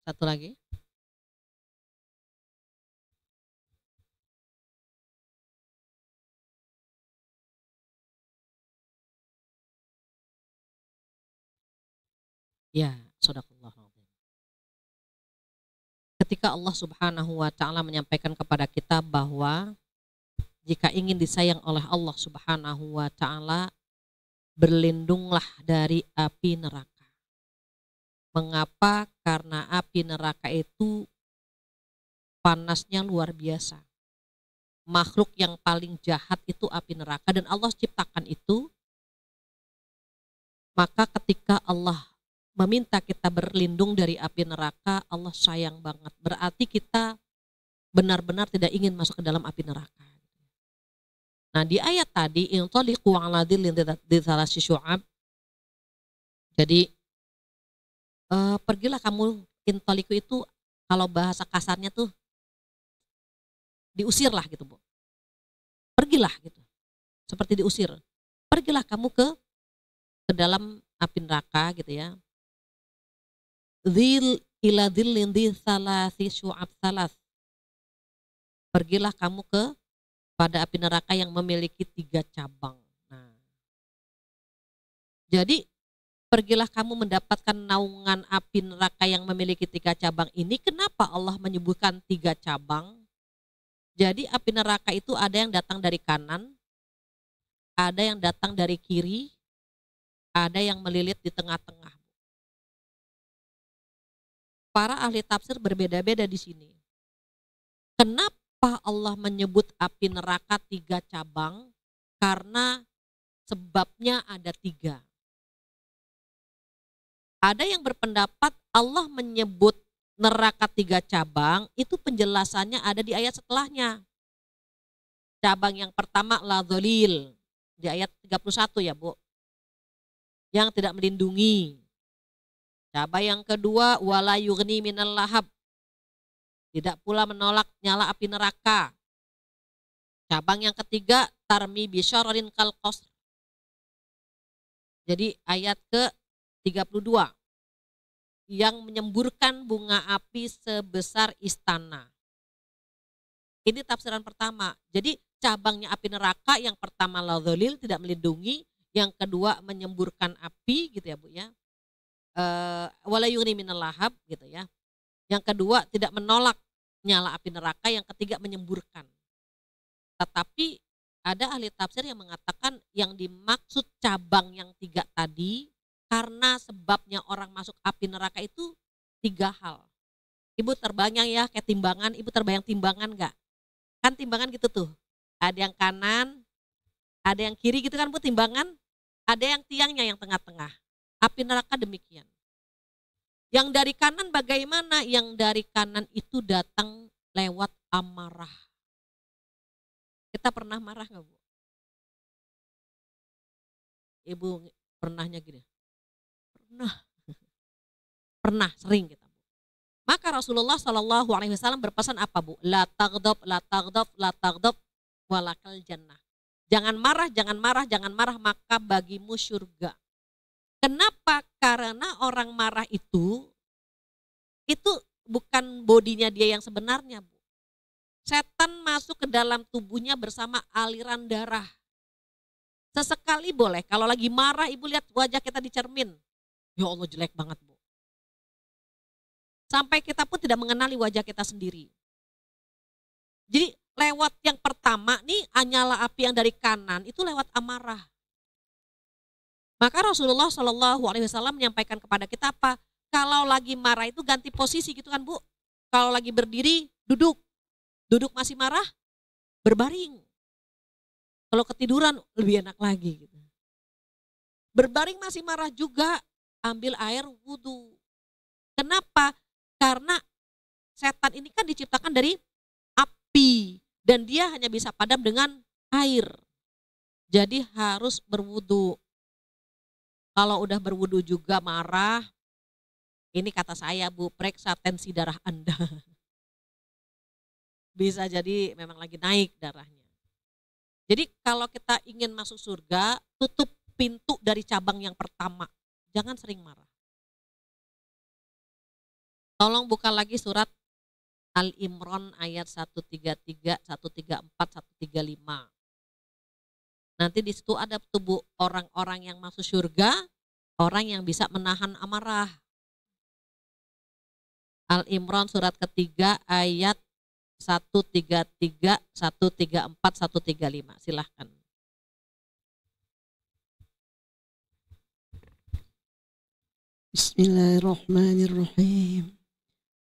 Satu lagi. Ya, shadaqallah. Ketika Allah Subhanahu wa taala menyampaikan kepada kita bahwa jika ingin disayang oleh Allah Subhanahu wa taala, berlindunglah dari api neraka. Mengapa? Karena api neraka itu panasnya luar biasa. Makhluk yang paling jahat itu api neraka dan Allah ciptakan itu. Maka ketika Allah meminta kita berlindung dari api neraka, Allah sayang banget. Berarti kita benar-benar tidak ingin masuk ke dalam api neraka. Nah, di ayat tadi intaliqu ala dhillin dzalasi syu'ab. Jadi pergilah kamu, intaliqu itu kalau bahasa kasarnya tuh diusir lah gitu, Bu. Pergilah gitu. Seperti diusir. Pergilah kamu ke dalam api neraka gitu ya. Dzil ila dhillin dzalasi syu'ab salas. Pergilah kamu ke pada api neraka yang memiliki 3 cabang. Nah, jadi pergilah kamu mendapatkan naungan api neraka yang memiliki 3 cabang ini. Kenapa Allah menyebutkan 3 cabang? Jadi api neraka itu ada yang datang dari kanan, ada yang datang dari kiri, ada yang melilit di tengah-tengah. Para ahli tafsir berbeda-beda di sini. Kenapa Allah menyebut api neraka 3 cabang? Karena sebabnya ada 3. Ada yang berpendapat Allah menyebut neraka 3 cabang, itu penjelasannya ada di ayat setelahnya. Cabang yang pertama la dzalil, di ayat 31 ya, Bu. Yang tidak melindungi. Cabang yang kedua wala yughni minal lahab. Tidak pula menolak nyala api neraka. Cabang yang ketiga tarmi bisyararin kal qasr. Jadi ayat ke-32, yang menyemburkan bunga api sebesar istana. Ini tafsiran pertama. Jadi cabangnya api neraka, yang pertama la dzalil, tidak melindungi, yang kedua menyemburkan api gitu ya Bu ya. Wala yugni minal lahab gitu ya. Yang kedua tidak menolak nyala api neraka, yang ketiga menyemburkan. Tetapi ada ahli tafsir yang mengatakan yang dimaksud cabang yang 3 tadi karena sebabnya orang masuk api neraka itu 3 hal. Ibu terbayang ya kayak timbangan, ibu terbayang timbangan enggak? Kan timbangan gitu tuh. Ada yang kanan, ada yang kiri gitu kan Bu timbangan, ada yang tiangnya yang tengah-tengah. Api neraka demikian. Yang dari kanan bagaimana? Yang dari kanan itu datang lewat amarah. Kita pernah marah nggak Bu? Ibu pernahnya gini? Pernah. Pernah, sering kita. Maka Rasulullah Shallallahu Alaihi Wasallam berpesan apa Bu? La taghdab, la taghdab, la taghdab, walakal jannah. Jangan marah, jangan marah, jangan marah, maka bagimu surga. Kenapa? Karena orang marah itu bukan bodinya dia yang sebenarnya Bu. Setan masuk ke dalam tubuhnya bersama aliran darah. Sesekali boleh, kalau lagi marah ibu lihat wajah kita di cermin. Ya Allah jelek banget Bu. Sampai kita pun tidak mengenali wajah kita sendiri. Jadi lewat yang pertama nih, nyala api yang dari kanan itu lewat amarah. Maka Rasulullah Shallallahu Alaihi Wasallam menyampaikan kepada kita apa? Kalau lagi marah itu ganti posisi gitu kan Bu. Kalau lagi berdiri duduk, duduk masih marah, berbaring. Kalau ketiduran lebih enak lagi. Gitu. Berbaring masih marah juga, ambil air wudhu. Kenapa? Karena setan ini kan diciptakan dari api dan dia hanya bisa padam dengan air. Jadi harus berwudu. Kalau udah berwudu juga marah, ini kata saya Bu, periksa tensi darah Anda. Bisa jadi memang lagi naik darahnya. Jadi kalau kita ingin masuk surga, tutup pintu dari cabang yang pertama. Jangan sering marah. Tolong buka lagi surat Al-Imran ayat 133, 134, 135. Nanti di situ ada tubuh orang-orang yang masuk surga, orang yang bisa menahan amarah. Al-Imran surat ketiga ayat 133, 134, 135. Silahkan. Bismillahirrahmanirrahim.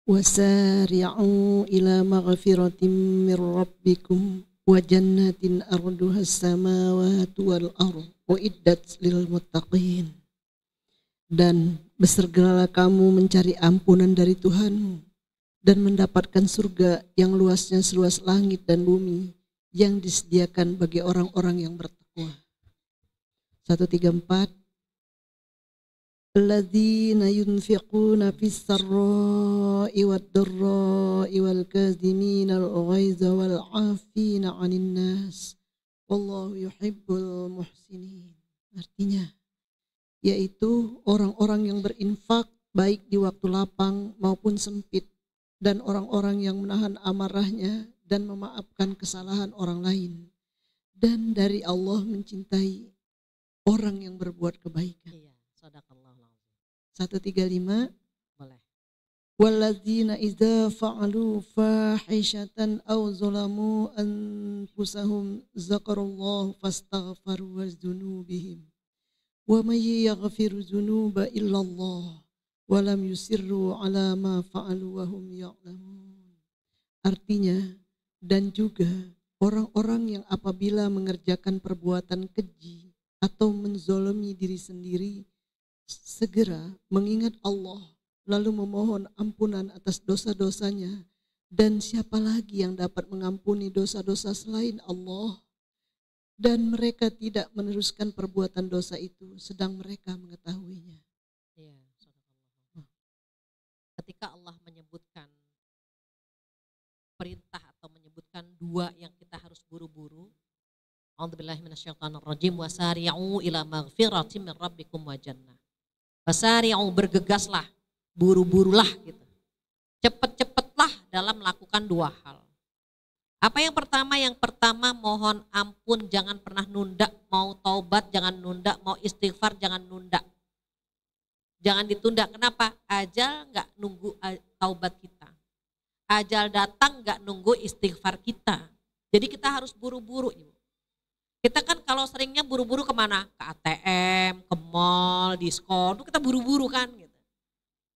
Wasari'u ila maghfiratin min rabbikum wa jannatin arduhas samawati wal ardh uiddat lil muttaqin. Dan bersegeralah kamu mencari ampunan dari Tuhanmu dan mendapatkan surga yang luasnya seluas langit dan bumi yang disediakan bagi orang-orang yang bertakwa. 134. Alladzina yunfiquna fis sarra'i wad dharra'i wal kadhimina al ghaiza wal 'afina 'anil nas wallahu yuhibbul muhsinin. Artinya yaitu orang-orang yang berinfak baik di waktu lapang maupun sempit, dan orang-orang yang menahan amarahnya dan memaafkan kesalahan orang lain, dan dari Allah mencintai orang yang berbuat kebaikan. Iya, sadaqallahu 135. Boleh. Walladzina idza fa'alu fahishatan aw zalamu anfusahum zakarallahu fastaghfaru wazunubihim wa may yaghfiru dzunuba illallah wa lam yusirru ala ma fa'alu wa hum ya'lamun. Artinya, dan juga orang-orang yang apabila mengerjakan perbuatan keji atau menzolimi diri sendiri segera mengingat Allah lalu memohon ampunan atas dosa-dosanya, dan siapa lagi yang dapat mengampuni dosa-dosa selain Allah, dan mereka tidak meneruskan perbuatan dosa itu sedang mereka mengetahuinya. Iya, ketika Allah menyebutkan perintah atau menyebutkan dua yang kita harus buru-buru, A'udzubillahi minasyaitonirrajim. Wasari'u ila maghfiratin min rabbikum wa jannah. Wasari'u, bergegaslah, buru-burulah gitu. Cepet-cepetlah dalam melakukan dua hal. Apa yang pertama? Yang pertama mohon ampun, jangan pernah nunda. Mau taubat jangan nunda, mau istighfar jangan nunda. Jangan ditunda. Kenapa? Ajal nggak nunggu taubat kita. Ajal datang nggak nunggu istighfar kita. Jadi kita harus buru-buru. Kita kan kalau seringnya buru-buru kemana? Ke ATM, ke mall, diskon, itu kita buru-buru kan. Gitu.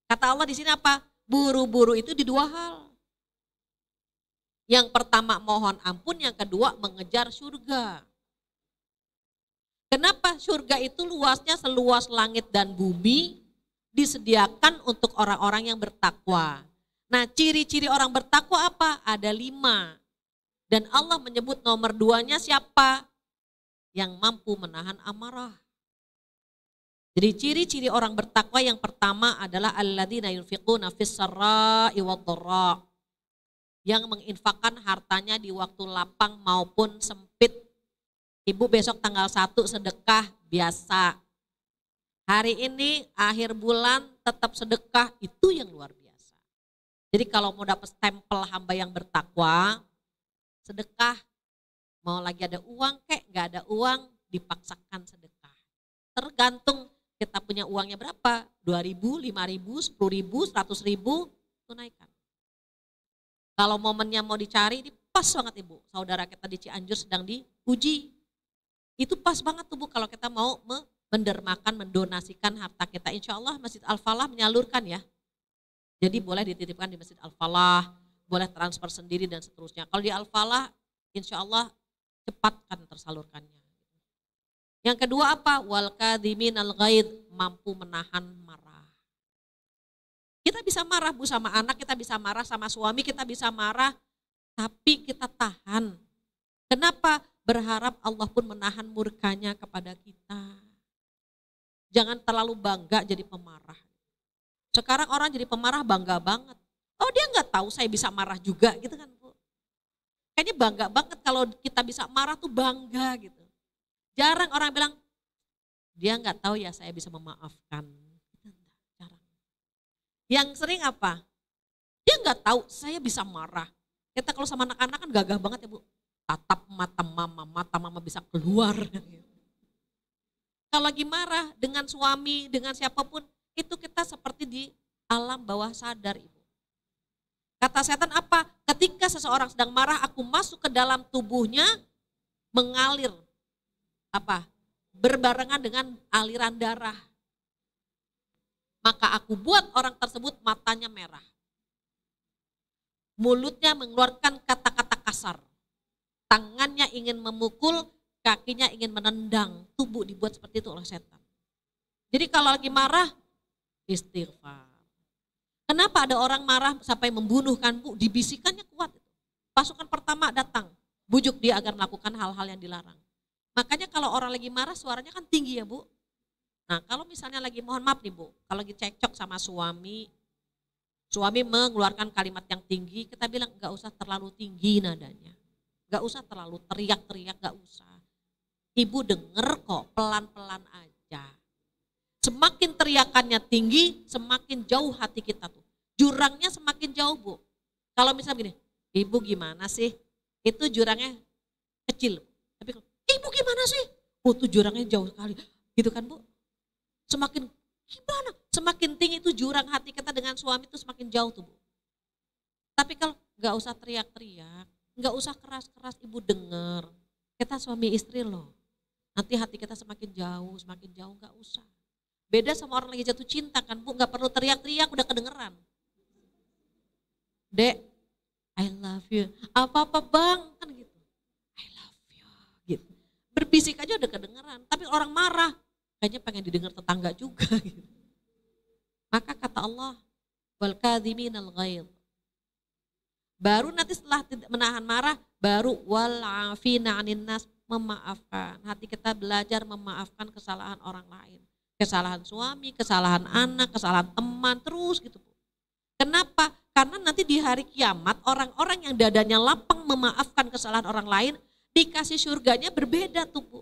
Kata Allah di sini apa? Buru-buru itu di dua hal. Yang pertama mohon ampun, yang kedua mengejar surga. Kenapa? Surga itu luasnya seluas langit dan bumi, disediakan untuk orang-orang yang bertakwa. Nah, ciri-ciri orang bertakwa apa? Ada 5. Dan Allah menyebut nomor 2-nya siapa? Yang mampu menahan amarah. Jadi ciri-ciri orang bertakwa yang pertama adalah alladzina yunfiquna fis sarra'i wad-dharra. Yang menginfakkan hartanya di waktu lapang maupun sempit. Ibu besok tanggal 1 sedekah biasa. Hari ini akhir bulan tetap sedekah, itu yang luar biasa. Jadi kalau mau dapat stempel hamba yang bertakwa, sedekah. Mau lagi ada uang kek, gak ada uang, dipaksakan sedekah. Tergantung kita punya uangnya berapa, 2.000, 5.000, 10.000, 100.000, tunaikan. Kalau momennya mau dicari, ini pas banget Ibu. Saudara kita di Cianjur sedang diuji. Itu pas banget tuh Bu, kalau kita mau mendermakan, mendonasikan harta kita. Insya Allah Masjid Al-Falah menyalurkan ya. Jadi boleh dititipkan di Masjid Al-Falah, boleh transfer sendiri dan seterusnya. Kalau di Al-Falah, insya Allah cepat kan tersalurkannya. Yang kedua apa? Wal kadhiminal ghaidh, mampu menahan marah. Kita bisa marah Bu sama anak, kita bisa marah sama suami, kita bisa marah, tapi kita tahan. Kenapa? Berharap Allah pun menahan murkanya kepada kita. Jangan terlalu bangga jadi pemarah. Sekarang orang jadi pemarah bangga banget. Oh dia nggak tahu saya bisa marah juga gitu kan Bu. Kayaknya bangga banget kalau kita bisa marah tuh bangga gitu. Jarang orang bilang, dia nggak tahu ya saya bisa memaafkan. Jarang. Yang sering apa? Dia nggak tahu saya bisa marah. Kita kalau sama anak-anak kan gagah banget ya Bu. Tatap mata mama bisa keluar. Kalau lagi marah dengan suami, dengan siapapun, itu kita seperti di alam bawah sadar Ibu. Kata setan apa? Ketika seseorang sedang marah, aku masuk ke dalam tubuhnya, mengalir apa? Berbarengan dengan aliran darah. Maka aku buat orang tersebut matanya merah. Mulutnya mengeluarkan kata-kata kasar. Tangannya ingin memukul, kakinya ingin menendang. Tubuh dibuat seperti itu oleh setan. Jadi kalau lagi marah, istighfar. Kenapa ada orang marah sampai membunuh kan Bu? Dibisikannya kuat. Pasukan pertama datang, bujuk dia agar melakukan hal-hal yang dilarang. Makanya kalau orang lagi marah suaranya kan tinggi ya Bu. Nah kalau misalnya lagi mohon maaf nih Bu, kalau lagi cekcok sama suami mengeluarkan kalimat yang tinggi, kita bilang gak usah terlalu tinggi nadanya. Gak usah terlalu teriak-teriak, gak usah. Ibu denger kok, pelan-pelan aja. Semakin teriakannya tinggi, semakin jauh hati kita tuh. Jurangnya semakin jauh Bu. Kalau misalnya gini, Ibu gimana sih? Itu jurangnya kecil. Tapi Ibu gimana sih? Oh itu jurangnya jauh sekali. Gitu kan Bu? Semakin gimana? Semakin tinggi itu jurang hati kita dengan suami itu semakin jauh tuh Bu. Tapi kalau gak usah teriak-teriak, gak usah keras-keras, Ibu denger. Kita suami istri loh. Nanti hati kita semakin jauh gak usah. Beda sama orang lagi jatuh cinta kan Bu, gak perlu teriak-teriak udah kedengeran. Dek, I love you. Apa-apa Bang, kan gitu. I love you, gitu. Berbisik aja udah kedengeran, tapi orang marah, kayaknya pengen didengar tetangga juga. Gitu. Maka kata Allah, wal kadhiminal ghaidh. Baru nanti setelah menahan marah, baru wal afina 'anin nas, memaafkan. Hati kita belajar memaafkan kesalahan orang lain. Kesalahan suami, kesalahan anak, kesalahan teman, terus gitu. Kenapa? Karena nanti di hari kiamat orang-orang yang dadanya lapang memaafkan kesalahan orang lain, dikasih surganya berbeda tuh Bu.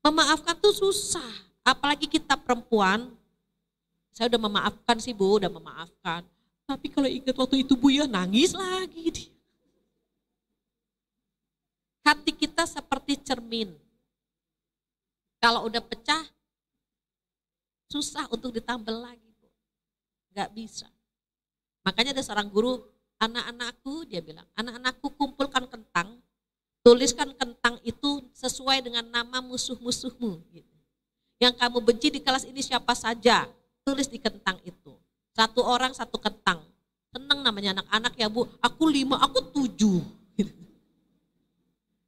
Memaafkan tuh susah, apalagi kita perempuan. Saya udah memaafkan sih Bu, udah memaafkan. Tapi kalau ingat waktu itu Bu ya nangis lagi dia. Hati kita seperti cermin. Kalau udah pecah, susah untuk ditambal lagi Bu. Gak bisa. Makanya ada seorang guru, anak-anakku dia bilang, anak-anakku kumpulkan kentang, tuliskan kentang itu sesuai dengan nama musuh-musuhmu. Gitu. Yang kamu benci di kelas ini siapa saja, tulis di kentang itu. Satu orang satu kentang. Senang namanya anak-anak ya Bu, aku 5, aku 7. Gitu.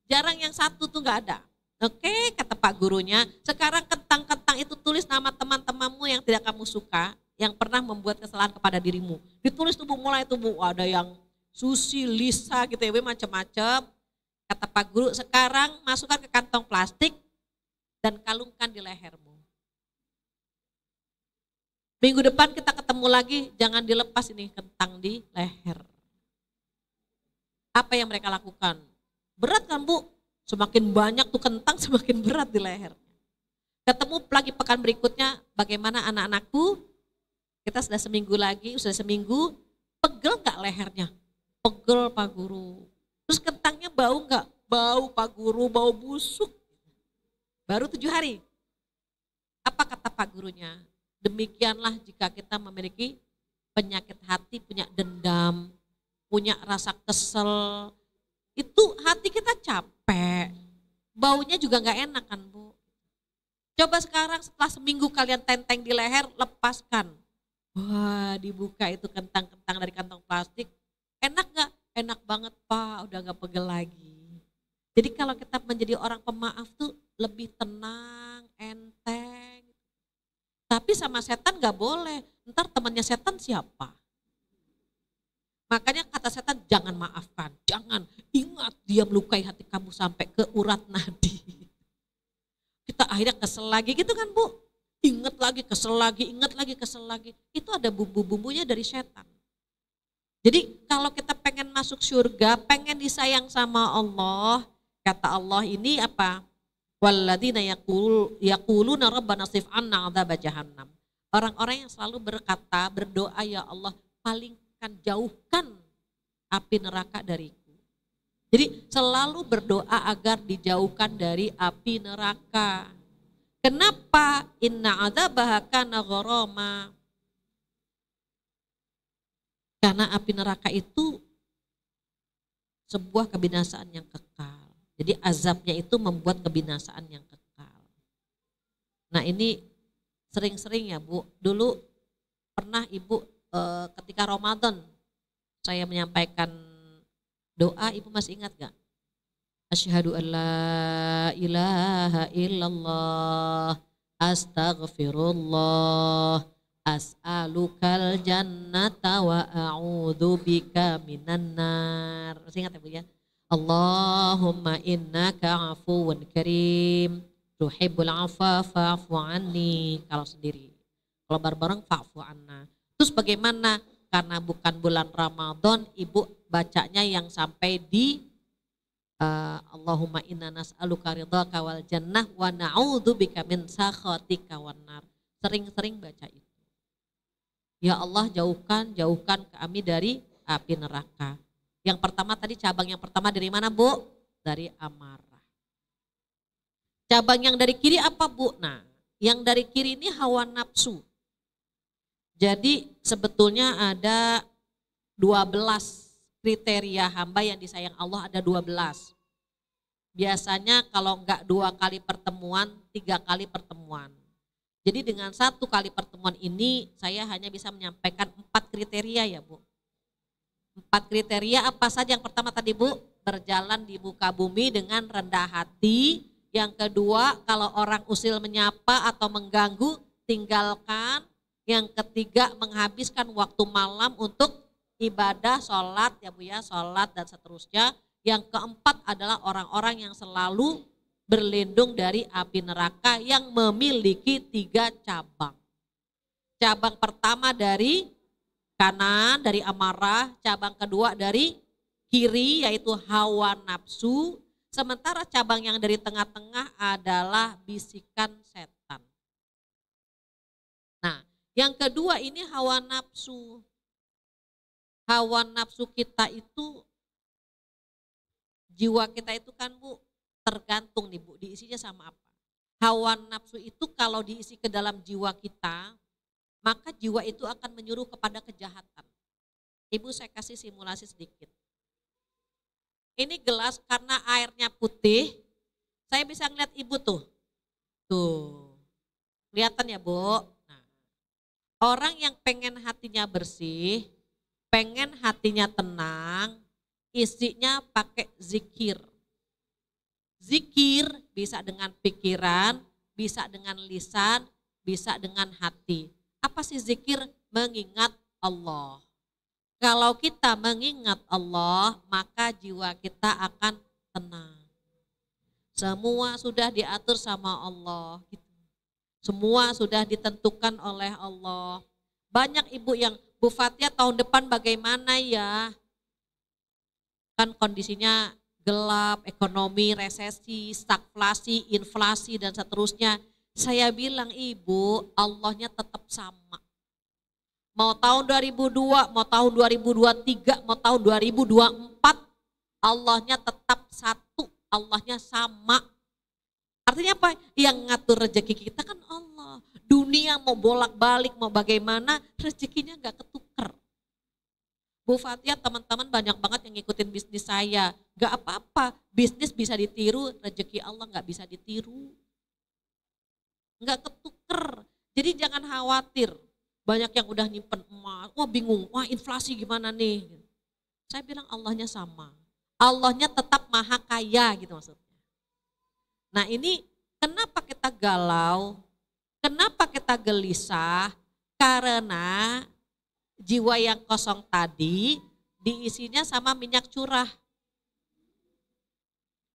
Jarang yang satu tuh gak ada. Oke, kata Pak gurunya, sekarang kentang-kentang itu tulis nama teman-temanmu yang tidak kamu suka, yang pernah membuat kesalahan kepada dirimu. Ditulis tuh Bu, mulai tuh Bu, ada yang Susi, Lisa gitu ya, macam-macam. Kata Pak Guru, sekarang masukkan ke kantong plastik dan kalungkan di lehermu. Minggu depan kita ketemu lagi, jangan dilepas ini kentang di leher. Apa yang mereka lakukan? Berat kan Bu? Semakin banyak tuh kentang, semakin berat di leher. Ketemu lagi pekan berikutnya, bagaimana anak-anakku? Kita sudah seminggu lagi, sudah seminggu, pegel gak lehernya? Pegel Pak Guru. Terus kentangnya bau nggak? Bau Pak Guru, bau busuk. Baru 7 hari. Apa kata Pak gurunya? Demikianlah jika kita memiliki penyakit hati, punya dendam, punya rasa kesel, itu hati kita capek. Baunya juga nggak enak kan Bu? Coba sekarang setelah seminggu kalian tenteng di leher, lepaskan. Wah, dibuka itu kentang-kentang dari kantong plastik. Enak nggak? Enak banget Pak, udah gak pegel lagi. Jadi kalau kita menjadi orang pemaaf tuh lebih tenang, enteng. Tapi sama setan gak boleh, ntar temannya setan siapa? Makanya kata setan jangan maafkan, jangan. Ingat dia melukai hati kamu sampai ke urat nadi. Kita akhirnya kesel lagi gitu kan Bu. Ingat lagi, kesel lagi, ingat lagi, kesel lagi. Itu ada bumbu-bumbunya dari setan. Jadi kalau kita pengen masuk surga, pengen disayang sama Allah, kata Allah ini apa? Walladzina yaquluna rabbana srif 'anna 'adzab jahannam. Orang-orang yang selalu berkata, berdoa ya Allah, palingkan, jauhkan api neraka dariku. Jadi selalu berdoa agar dijauhkan dari api neraka. Kenapa? Inna 'adzabaha kana gharama. Karena api neraka itu sebuah kebinasaan yang kekal. Jadi azabnya itu membuat kebinasaan yang kekal. Nah ini sering-sering ya Bu. Dulu pernah Ibu ketika Ramadan saya menyampaikan doa, Ibu masih ingat gak? Asyhadu an la ilaha illallah astaghfirullah as'alukal jannata wa a'udzu bika minan nar. Masih ingat ya Bu ya? Allahumma innaka afuwun karim tuhibbul afwa fa'fu anni. Kalau sendiri. Kalau bareng-bareng fa'fu anna. Terus bagaimana? Karena bukan bulan Ramadan, Ibu bacanya yang sampai di Allahumma inna nas'aluka ridhaka wal jannah wa na'udzu bika min sakhatika wan nar. Sering-sering baca itu. Ya Allah jauhkan kami dari api neraka. Yang pertama tadi cabang yang pertama dari mana Bu? Dari amarah. Cabang yang dari kiri apa Bu? Nah yang dari kiri ini hawa nafsu. Jadi sebetulnya ada 12 kriteria hamba yang disayang Allah, ada 12. Biasanya kalau enggak 2 kali pertemuan, 3 kali pertemuan. Jadi dengan 1 kali pertemuan ini saya hanya bisa menyampaikan 4 kriteria ya Bu. 4 kriteria apa saja? Yang pertama tadi Bu, berjalan di muka bumi dengan rendah hati. Yang kedua, kalau orang usil menyapa atau mengganggu, tinggalkan. Yang ketiga, menghabiskan waktu malam untuk ibadah, sholat ya Bu ya, sholat dan seterusnya. Yang keempat adalah orang-orang yang selalu berlindung dari api neraka yang memiliki 3 cabang. Cabang pertama dari kanan, dari amarah, cabang kedua dari kiri yaitu hawa nafsu, sementara cabang yang dari tengah-tengah adalah bisikan setan. Nah, yang kedua ini hawa nafsu. Hawa nafsu kita itu, jiwa kita itu kan Bu, tergantung nih Bu, diisinya sama apa. Hawa nafsu itu kalau diisi ke dalam jiwa kita, maka jiwa itu akan menyuruh kepada kejahatan. Ibu saya kasih simulasi sedikit. Ini gelas karena airnya putih, saya bisa ngeliat Ibu tuh. Tuh, kelihatan ya Bu. Nah, orang yang pengen hatinya bersih, pengen hatinya tenang, isinya pakai zikir. Zikir bisa dengan pikiran, bisa dengan lisan, bisa dengan hati. Apa sih zikir? Mengingat Allah. Kalau kita mengingat Allah, maka jiwa kita akan tenang. Semua sudah diatur sama Allah. Semua sudah ditentukan oleh Allah. Banyak ibu yang, Bu Fathia tahun depan bagaimana ya? Kan kondisinya gelap, ekonomi, resesi, stagflasi, inflasi dan seterusnya. Saya bilang Ibu, Allahnya tetap sama. Mau tahun 2002, mau tahun 2023, mau tahun 2024, Allahnya tetap satu, Allahnya sama. Artinya apa? Yang ngatur rezeki kita kan Allah. Dunia mau bolak-balik, mau bagaimana, rezekinya gak ketuker. Bu Fathia, teman-teman banyak banget yang ngikutin bisnis saya. Gak apa-apa, bisnis bisa ditiru, rezeki Allah gak bisa ditiru. Gak ketuker. Jadi jangan khawatir. Banyak yang udah nyimpen emas, wah bingung, wah inflasi gimana nih. Saya bilang Allahnya sama. Allahnya tetap maha kaya gitu maksudnya. Nah ini kenapa kita galau, kenapa kita gelisah, karena jiwa yang kosong tadi diisinya sama minyak curah.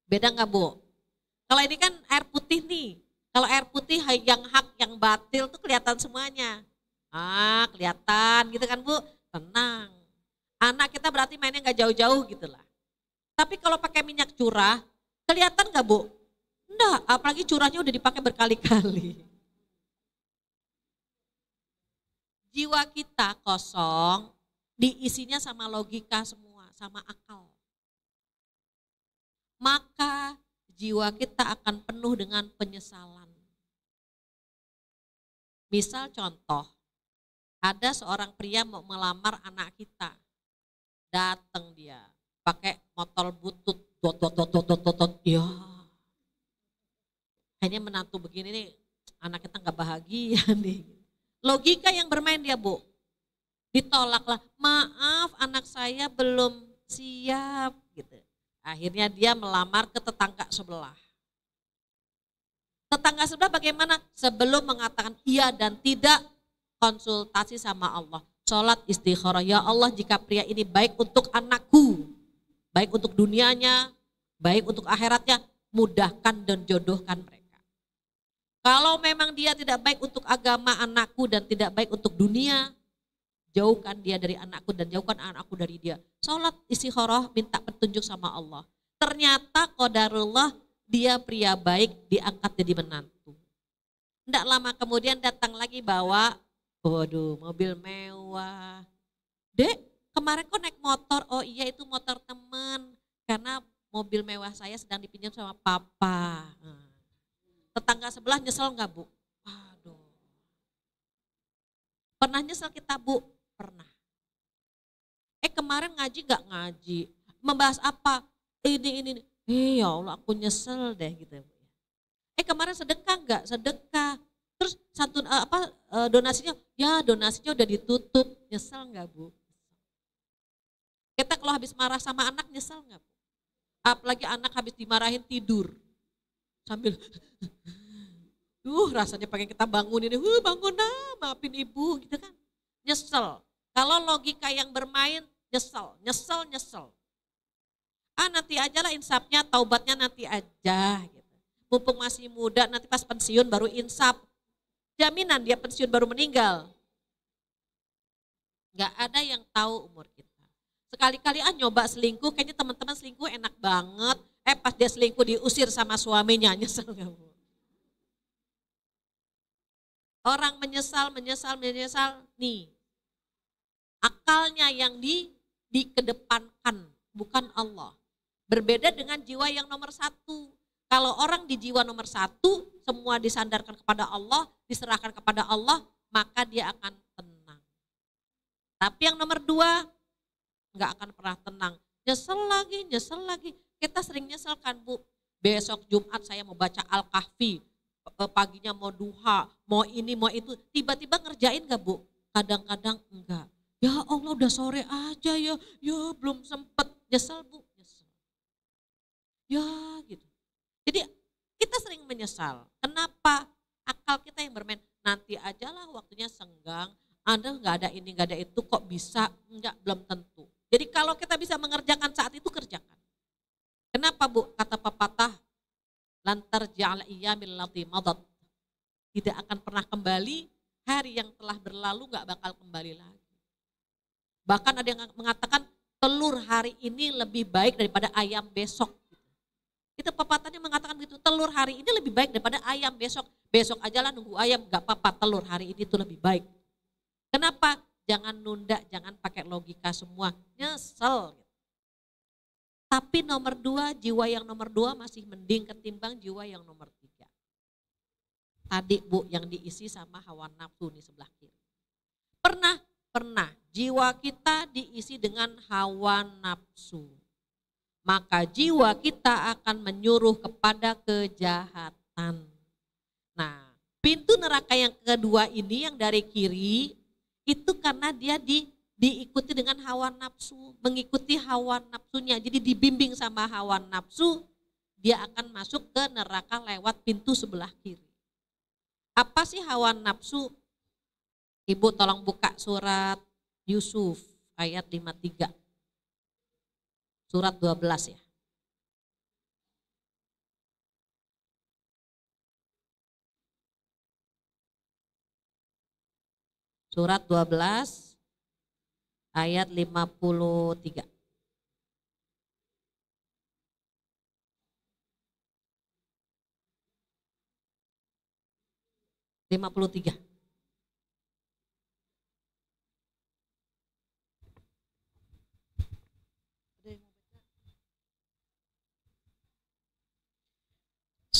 Beda nggak Bu? Kalau ini kan air putih nih, kalau air putih yang hak, yang batil tuh kelihatan semuanya. Ah kelihatan gitu kan Bu, tenang. Anak kita berarti mainnya nggak jauh-jauh gitu lah. Tapi kalau pakai minyak curah, kelihatan nggak Bu? Enggak, apalagi curahnya udah dipakai berkali-kali. Jiwa kita kosong, diisinya sama logika semua, sama akal. Maka jiwa kita akan penuh dengan penyesalan. Misal contoh, ada seorang pria mau melamar anak kita. Datang dia, pakai motor butut, ya. Hanya menantu begini nih, anak kita nggak bahagia nih. Logika yang bermain dia Bu. Ditolaklah, maaf anak saya belum siap gitu. Akhirnya dia melamar ke tetangga sebelah. Tetangga sebelah bagaimana? Sebelum mengatakan iya dan tidak, konsultasi sama Allah. Sholat istikharah, ya Allah jika pria ini baik untuk anakku, baik untuk dunianya, baik untuk akhiratnya, mudahkan dan jodohkan mereka. Kalau memang dia tidak baik untuk agama anakku dan tidak baik untuk dunia, jauhkan dia dari anakku dan jauhkan anakku dari dia. Sholat istikharah, minta petunjuk sama Allah. Ternyata qadarullah dia pria baik, diangkat jadi menantu. Tidak lama kemudian datang lagi bawa, waduh mobil mewah. Dek, kemarin kok naik motor? Oh iya itu motor teman, karena mobil mewah saya sedang dipinjam sama papa. Tetangga sebelah nyesel nggak Bu? Aduh. Pernah nyesel kita Bu? Pernah. Kemarin ngaji nggak ngaji? Membahas apa? Ini. Ya Allah aku nyesel deh gitu. Kemarin sedekah nggak? Sedekah. Terus donasinya? Ya donasinya udah ditutup. Nyesel nggak Bu? Kita kalau habis marah sama anak nyesel nggak Bu? Apalagi anak habis dimarahin tidur. Sambil rasanya pengen kita bangunin, bangun maafin ibu gitu kan. Nyesel. Kalau logika yang bermain nyesel. Nanti aja lah insapnya, taubatnya nanti aja gitu. Mumpung masih muda, nanti pas pensiun baru insap. Jaminan dia pensiun baru meninggal. Gak ada yang tahu umur kita. Sekali-kali nyoba selingkuh, kayaknya teman-teman selingkuh enak banget. Pas dia selingkuh diusir sama suaminya, nyesel nggak Bu? Orang menyesal, nih. Akalnya yang dikedepankan, bukan Allah. Berbeda dengan jiwa yang nomor 1. Kalau orang di jiwa nomor 1, semua disandarkan kepada Allah, diserahkan kepada Allah, maka dia akan tenang. Tapi yang nomor 2, nggak akan pernah tenang. Nyesel lagi. Kita sering nyesel kan Bu. Besok Jumat saya mau baca Al-Kahfi, paginya mau duha, mau ini, mau itu. Tiba-tiba ngerjain nggak Bu? Kadang-kadang enggak. Ya Allah udah sore aja ya belum sempet. Nyesel Bu, nyesel. Ya gitu. Jadi kita sering menyesal. Kenapa? Akal kita yang bermain. Nanti ajalah waktunya senggang. Anda nggak ada ini, nggak ada itu, kok bisa? Enggak, belum tentu. Jadi kalau kita bisa mengerjakan saat itu, kerjakan. Kenapa Bu? Kata pepatah, lantar ja'al iyyamil lati madat. Tidak akan pernah kembali, hari yang telah berlalu nggak bakal kembali lagi. Bahkan ada yang mengatakan telur hari ini lebih baik daripada ayam besok. Itu pepatahnya mengatakan begitu, telur hari ini lebih baik daripada ayam besok. Besok ajalah nunggu ayam, nggak apa-apa, telur hari ini itu lebih baik. Kenapa? Jangan nunda, jangan pakai logika semua, nyesel. Tapi nomor 2, jiwa yang nomor 2 masih mending ketimbang jiwa yang nomor 3. Tadi Bu yang diisi sama hawa nafsu nih sebelah kiri. Pernah jiwa kita diisi dengan hawa nafsu. Maka jiwa kita akan menyuruh kepada kejahatan. Nah, pintu neraka yang kedua ini yang dari kiri, itu karena dia diikuti dengan hawa nafsu, mengikuti hawa nafsunya. Jadi dibimbing sama hawa nafsu, dia akan masuk ke neraka lewat pintu sebelah kiri. Apa sih hawa nafsu? Ibu tolong buka surat Yusuf ayat 53. Surat 12 ya. Surat 12 ayat 53.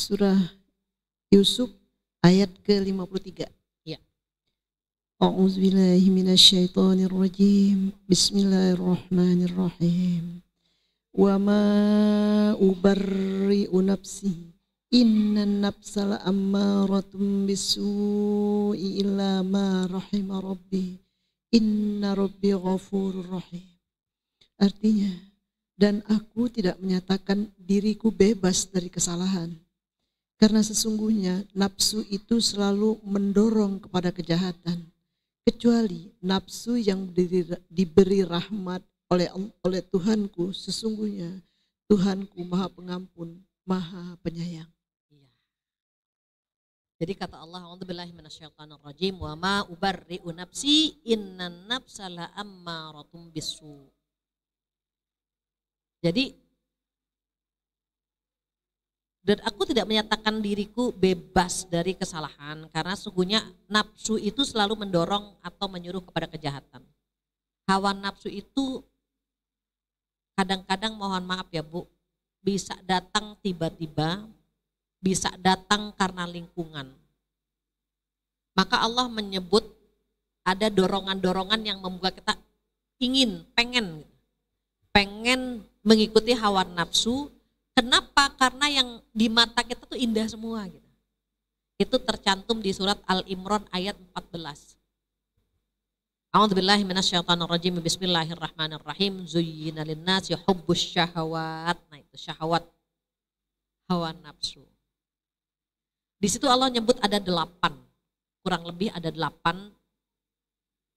Surah Yusuf ayat ke-53. Ya. A'udzubillahi minasyaitonirrajim. Bismillahirrahmanirrahim. Wa ma ubarri'u nafsi. Innan nafsa la'ammaratun bisu'i illa ma rahima rabbi. Inna rabbi ghafurur rahim. Artinya, dan aku tidak menyatakan diriku bebas dari kesalahan. Karena sesungguhnya nafsu itu selalu mendorong kepada kejahatan. Kecuali nafsu yang diberi rahmat oleh Tuhanku, sesungguhnya Tuhanku Maha Pengampun, Maha Penyayang. Iya. Jadi kata Allah, a'udzubillahi minasyaitonirrajim, wa ma ubarri'u nafsi innan nafsa la'ammaratun bisu. Jadi dan aku tidak menyatakan diriku bebas dari kesalahan karena sesungguhnya nafsu itu selalu mendorong atau menyuruh kepada kejahatan. Hawa nafsu itu kadang-kadang mohon maaf ya Bu, bisa datang tiba-tiba, bisa datang karena lingkungan. Maka Allah menyebut ada dorongan-dorongan yang membuat kita ingin, pengen mengikuti hawa nafsu. Kenapa? Karena yang di mata kita tuh indah semua gitu. Itu tercantum di surat Al-Imran ayat 14. A'udzubillahi minasyaitonirrajim. Bismillahirrahmanirrahim. Zuyyina lin-nasi hubbus syahawat. Nah, itu syahwat, hawa nafsu. Di situ Allah nyebut ada 8. Kurang lebih ada 8.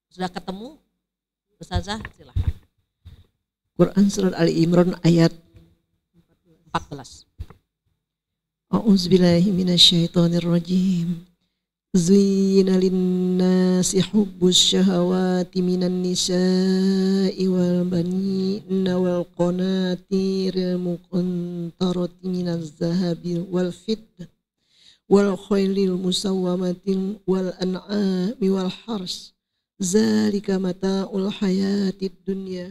Sudah ketemu? Ustazah, silakan. Quran surat Ali Imran ayat 14. A'udzubillahi minasyaitonirrajim. Zuyyina lin-nasi hubbus syahawati minan nisa'i wal bani wal qanatiril muqantarati minaz zahabi wal fiddah wal khailil musawwamatin wal an'ami wal hars zalika mata'ul hayatid dunya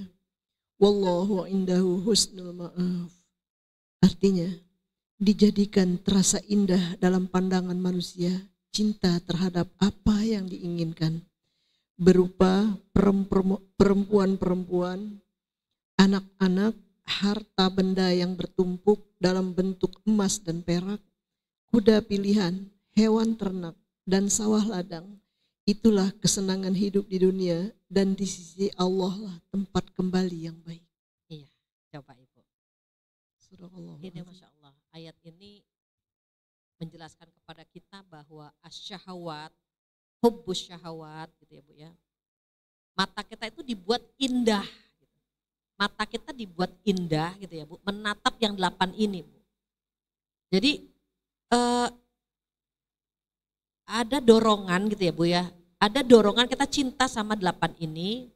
wallahu indahu husnul ma'af. Artinya, dijadikan terasa indah dalam pandangan manusia cinta terhadap apa yang diinginkan, berupa perempuan-perempuan, anak-anak, harta benda yang bertumpuk dalam bentuk emas dan perak, kuda pilihan, hewan ternak, dan sawah ladang. Itulah kesenangan hidup di dunia, dan di sisi Allah lah tempat kembali yang baik. Iya, coba Ibu. Ini Masya Allah, ayat ini menjelaskan kepada kita bahwa asyahawat, hubbus syahawat gitu ya Bu ya. Mata kita itu dibuat indah. Gitu. Mata kita dibuat indah gitu ya Bu, menatap yang 8 ini Bu. Jadi ada dorongan gitu ya Bu ya. Ada dorongan kita cinta sama 8 ini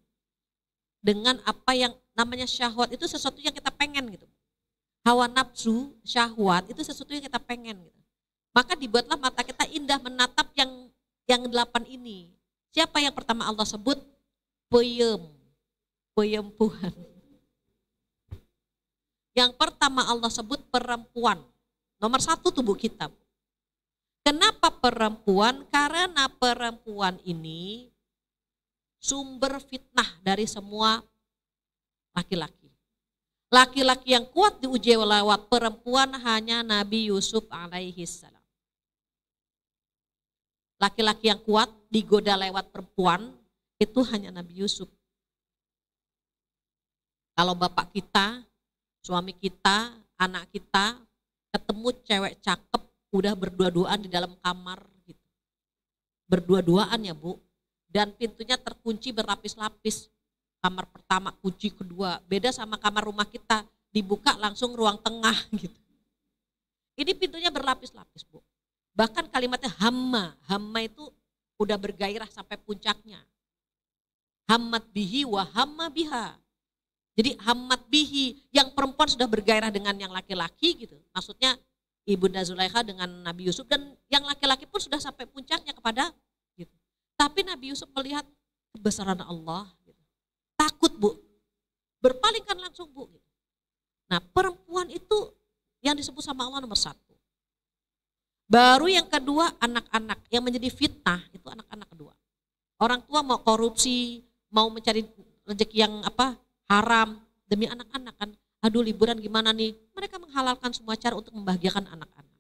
dengan apa yang namanya syahwat itu sesuatu yang kita pengen gitu. Hawa nafsu, syahwat itu sesuatu yang kita pengen gitu. Maka dibuatlah mata kita indah menatap yang 8 ini. Siapa yang pertama Allah sebut? Perempuan. Yang pertama Allah sebut perempuan. Nomor 1 tubuh kita. Kenapa perempuan? Karena perempuan ini sumber fitnah dari semua laki-laki. Laki-laki yang kuat diuji lewat perempuan hanya Nabi Yusuf alaihi salam. Laki-laki yang kuat digoda lewat perempuan itu hanya Nabi Yusuf. Kalau bapak kita, suami kita, anak kita ketemu cewek cakep udah berdua-duaan di dalam kamar gitu. Berdua-duaan ya Bu. Dan pintunya terkunci berlapis-lapis. Kamar pertama, kunci kedua. Beda sama kamar rumah kita, dibuka langsung ruang tengah gitu. Ini pintunya berlapis-lapis Bu. Bahkan kalimatnya hamma. Hamma itu udah bergairah sampai puncaknya. Hammat bihi wa hamma biha. Jadi hammat bihi, yang perempuan sudah bergairah dengan yang laki-laki gitu. Maksudnya Ibunda Zulaikha dengan Nabi Yusuf, dan yang laki-laki pun sudah sampai puncaknya kepada gitu. Tapi Nabi Yusuf melihat kebesaran Allah gitu. Takut Bu, berpalingkan langsung Bu gitu. Nah perempuan itu yang disebut sama Allah nomor 1. Baru yang kedua anak-anak, yang menjadi fitnah itu anak-anak kedua. Orang tua mau korupsi, mau mencari rezeki yang haram demi anak-anak kan. Aduh liburan gimana nih, mereka menghalalkan semua cara untuk membahagiakan anak-anak.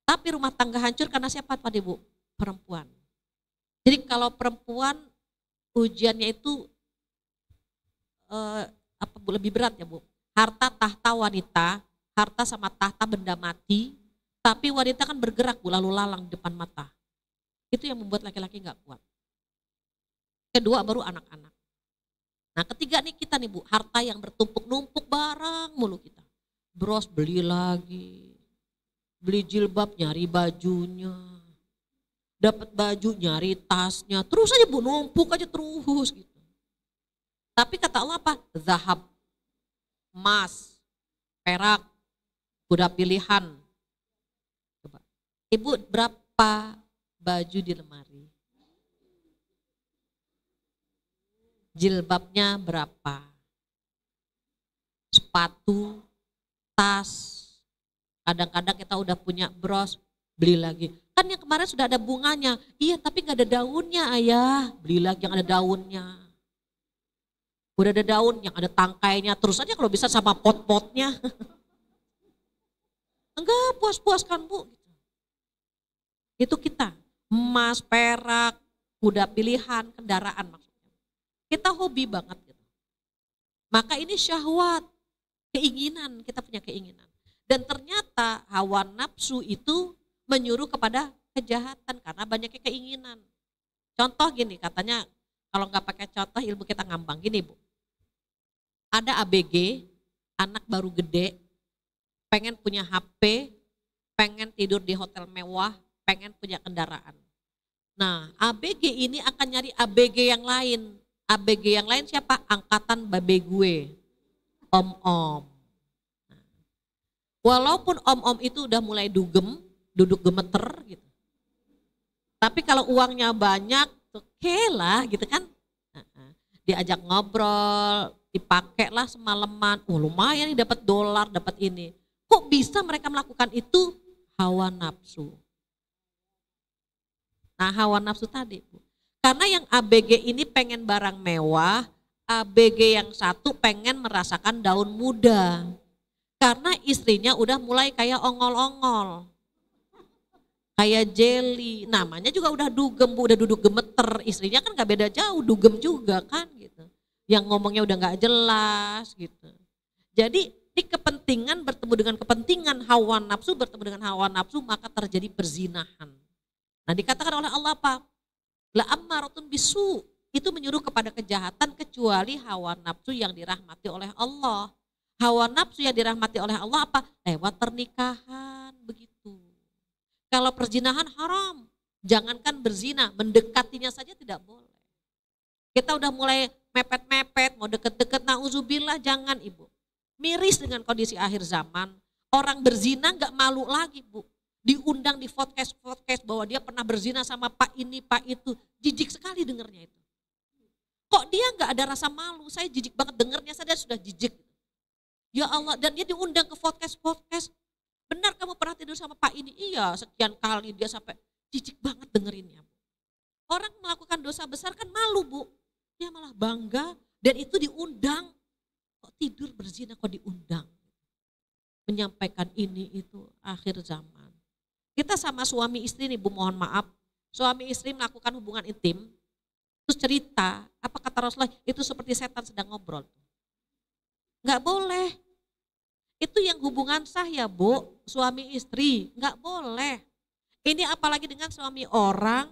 Tapi rumah tangga hancur karena siapa Pak Ibu? Perempuan. Jadi kalau perempuan ujiannya itu lebih berat ya Bu. Harta tahta wanita, harta sama tahta benda mati, tapi wanita kan bergerak Bu, lalu lalang di depan mata. Itu yang membuat laki-laki gak kuat. Kedua baru anak-anak. Nah ketiga nih kita nih Bu, harta yang bertumpuk-numpuk barang mulu kita. Bros beli lagi, beli jilbab nyari bajunya, dapat baju nyari tasnya, terus aja Bu, numpuk aja terus gitu. Tapi kata Allah apa? Zahab, emas, perak, kuda pilihan. Coba. Ibu berapa baju di lemari? Jilbabnya berapa? Sepatu, tas, kadang-kadang kita udah punya bros, beli lagi. Kan yang kemarin sudah ada bunganya, iya tapi gak ada daunnya ayah, beli lagi yang ada daunnya. Udah ada daun, yang ada tangkainya, terus aja kalau bisa sama pot-potnya. Enggak puas-puas kan Bu. Itu kita, emas, perak, kuda pilihan, kendaraan maksudnya. Kita hobi banget gitu. Maka ini syahwat, keinginan, kita punya keinginan. Dan ternyata hawa nafsu itu menyuruh kepada kejahatan karena banyaknya keinginan. Contoh gini, katanya kalau nggak pakai contoh ilmu kita ngambang gini Bu. Ada ABG, anak baru gede, pengen punya HP, pengen tidur di hotel mewah, pengen punya kendaraan. Nah ABG ini akan nyari ABG yang lain. ABG yang lain siapa? Angkatan babe gue. om-om. Walaupun om-om itu udah mulai duduk gemeter gitu. Tapi kalau uangnya banyak, oke lah gitu kan. Diajak ngobrol, dipakai lah semalaman. Lumayan nih dapat dolar, dapat ini. Kok bisa mereka melakukan itu? Hawa nafsu. Nah, hawa nafsu tadi, Bu. Karena yang ABG ini pengen barang mewah, ABG yang satu pengen merasakan daun muda. Karena istrinya udah mulai kayak ongol-ongol. Kayak jelly, namanya juga udah dugem, Bu, udah duduk gemeter, istrinya kan gak beda jauh, dugem juga kan gitu. Yang ngomongnya udah gak jelas gitu. Jadi ini kepentingan bertemu dengan kepentingan, hawa nafsu bertemu dengan hawa nafsu, maka terjadi perzinahan. Nah dikatakan oleh Allah apa? La ammaratun bisu, itu menyuruh kepada kejahatan kecuali hawa nafsu yang dirahmati oleh Allah. Hawa nafsu yang dirahmati oleh Allah apa? Lewat pernikahan, begitu. Kalau perzinahan haram, jangankan berzina, mendekatinya saja tidak boleh. Kita udah mulai mepet-mepet, mau deket-deket, na'udzubillah, jangan Ibu. Miris dengan kondisi akhir zaman, orang berzina gak malu lagi Bu. Diundang di podcast bahwa dia pernah berzina sama Pak ini, Pak itu. Jijik sekali dengernya itu. Kok dia gak ada rasa malu, saya jijik banget dengernya, saya sudah jijik. Ya Allah, dan dia diundang ke podcast. Benar kamu pernah tidur sama Pak ini? Iya, sekian kali dia sampai jijik banget dengerinnya. Orang melakukan dosa besar kan malu Bu. Dia malah bangga dan itu diundang. Kok tidur berzina kok diundang? Menyampaikan ini itu akhir zaman. Kita sama suami istri nih Bu, mohon maaf. Suami istri melakukan hubungan intim. Terus cerita, apa kata Rasulullah? Itu seperti setan sedang ngobrol. Enggak boleh. Itu yang hubungan sah ya Bu, suami istri, enggak boleh. Ini apalagi dengan suami orang,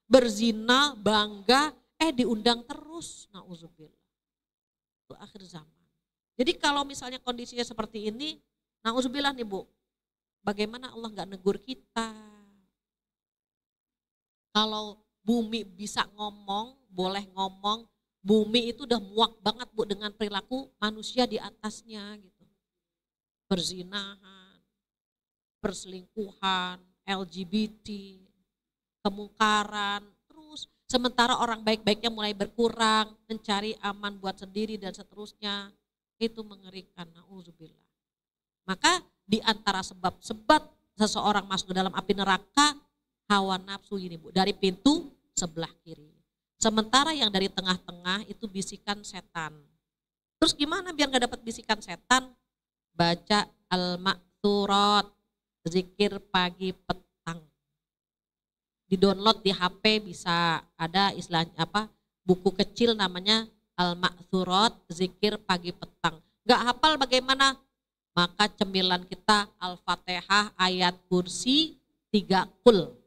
berzina, bangga, diundang terus, na'udzubillah. Itu akhir zaman. Jadi kalau misalnya kondisinya seperti ini, na'udzubillah nih Bu, bagaimana Allah enggak negur kita. Kalau bumi bisa ngomong, boleh ngomong, bumi itu udah muak banget Bu dengan perilaku manusia di atasnya gitu. Perzinahan, perselingkuhan, LGBT, kemungkaran, terus sementara orang baik-baiknya mulai berkurang, mencari aman buat sendiri dan seterusnya, itu mengerikan, na'udzubillah. Maka di antara sebab-sebab seseorang masuk ke dalam api neraka, hawa nafsu ini Bu, dari pintu sebelah kiri. Sementara yang dari tengah-tengah itu bisikan setan. Terus gimana biar gak dapat bisikan setan? Baca al-ma'thurat, zikir pagi petang. Di-download di HP bisa, ada istilahnya apa? Buku kecil namanya al-ma'thurat, zikir pagi petang. Enggak hafal bagaimana? Maka cemilan kita Al-Fatihah, ayat kursi 3 kul.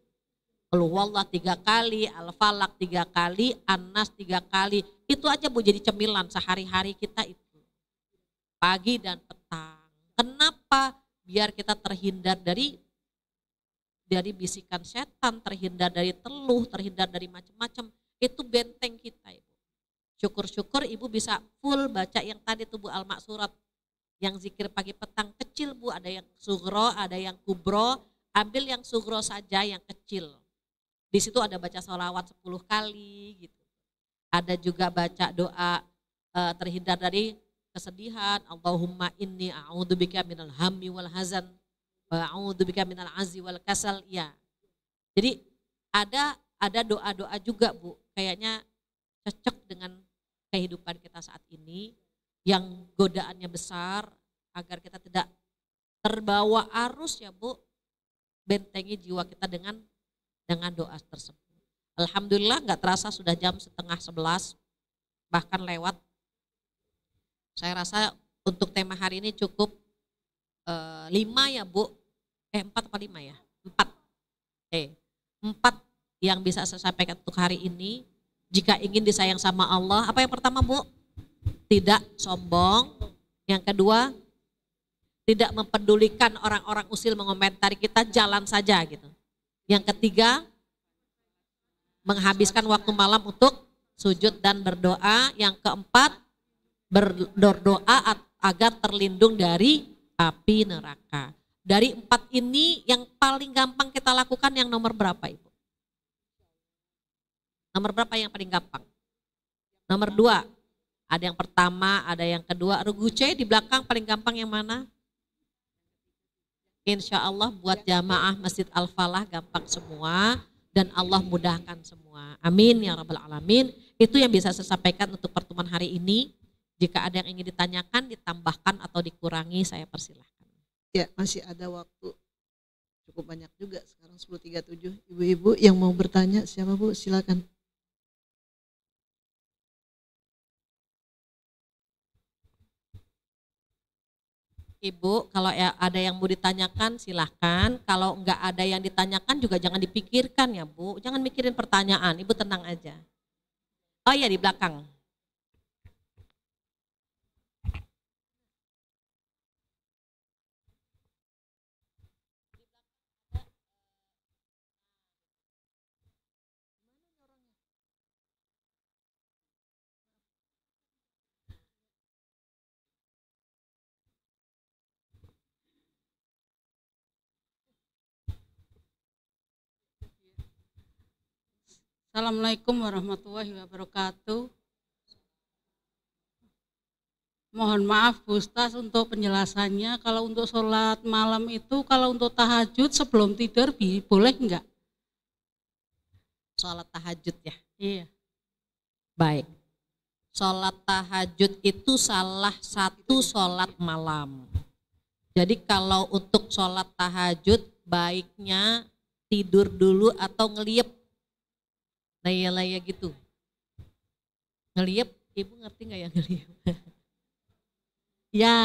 Qul huwallah 3 kali, Al-Falaq 3 kali, An-Nas 3 kali. Itu aja Bu jadi cemilan sehari-hari kita itu. Pagi dan petang. Kenapa? Biar kita terhindar dari bisikan setan, terhindar dari teluh, terhindar dari macam-macam. Itu benteng kita Ibu. Syukur-syukur Ibu bisa full baca yang tadi tuh Bu, Al-Ma'thurat. Yang zikir pagi petang kecil Bu, ada yang sugro, ada yang kubro. Ambil yang sugro saja, yang kecil. Di situ ada baca sholawat 10 kali gitu. Ada juga baca doa terhindar dari kesedihan, Allahumma inni a'udzubika minal hammi wal hazan wa a'udzubika minal azzi wal kasal, ya. Jadi ada doa-doa juga Bu, kayaknya cocok dengan kehidupan kita saat ini yang godaannya besar, agar kita tidak terbawa arus ya Bu. Bentengi jiwa kita dengan doa tersebut. Alhamdulillah nggak terasa sudah jam 10:30, bahkan lewat. Saya rasa untuk tema hari ini cukup 5 ya Bu, 4 apa 5 ya? 4. 4 yang bisa saya sampaikan untuk hari ini. Jika ingin disayang sama Allah, apa yang pertama Bu? Tidak sombong. Yang kedua, tidak mempedulikan orang-orang usil mengomentari kita, jalan saja gitu. Yang ketiga, menghabiskan waktu malam untuk sujud dan berdoa. Yang keempat, berdoa agar terlindung dari api neraka. Dari 4 ini yang paling gampang kita lakukan yang nomor berapa Ibu? Nomor berapa yang paling gampang? Nomor 2. Ada yang pertama, ada yang kedua. Ruguce di belakang paling gampang yang mana? Insya Allah buat jamaah Masjid Al-Falah gampang semua dan Allah mudahkan semua. Amin ya rabbal alamin. Itu yang bisa saya sampaikan untuk pertemuan hari ini. Jika ada yang ingin ditanyakan, ditambahkan atau dikurangi, saya persilahkan. Ya, masih ada waktu cukup banyak juga. Sekarang 10.37. Ibu-ibu yang mau bertanya, siapa Bu? Silakan. Ibu, kalau ada yang mau ditanyakan silahkan. Kalau enggak ada yang ditanyakan juga jangan dipikirkan ya Bu. Jangan mikirin pertanyaan, Ibu tenang aja. Oh iya di belakang. Assalamualaikum warahmatullahi wabarakatuh. Mohon maaf Bu Ustaz untuk penjelasannya. Kalau untuk sholat malam itu, kalau untuk tahajud sebelum tidur boleh enggak? Sholat tahajud ya? Iya. Baik. Sholat tahajud itu salah satu sholat malam. Jadi kalau untuk sholat tahajud baiknya tidur dulu atau ngeliep. Laya-laya gitu. Ngeliep, Ibu ngerti gak ya ngeliep? Ya,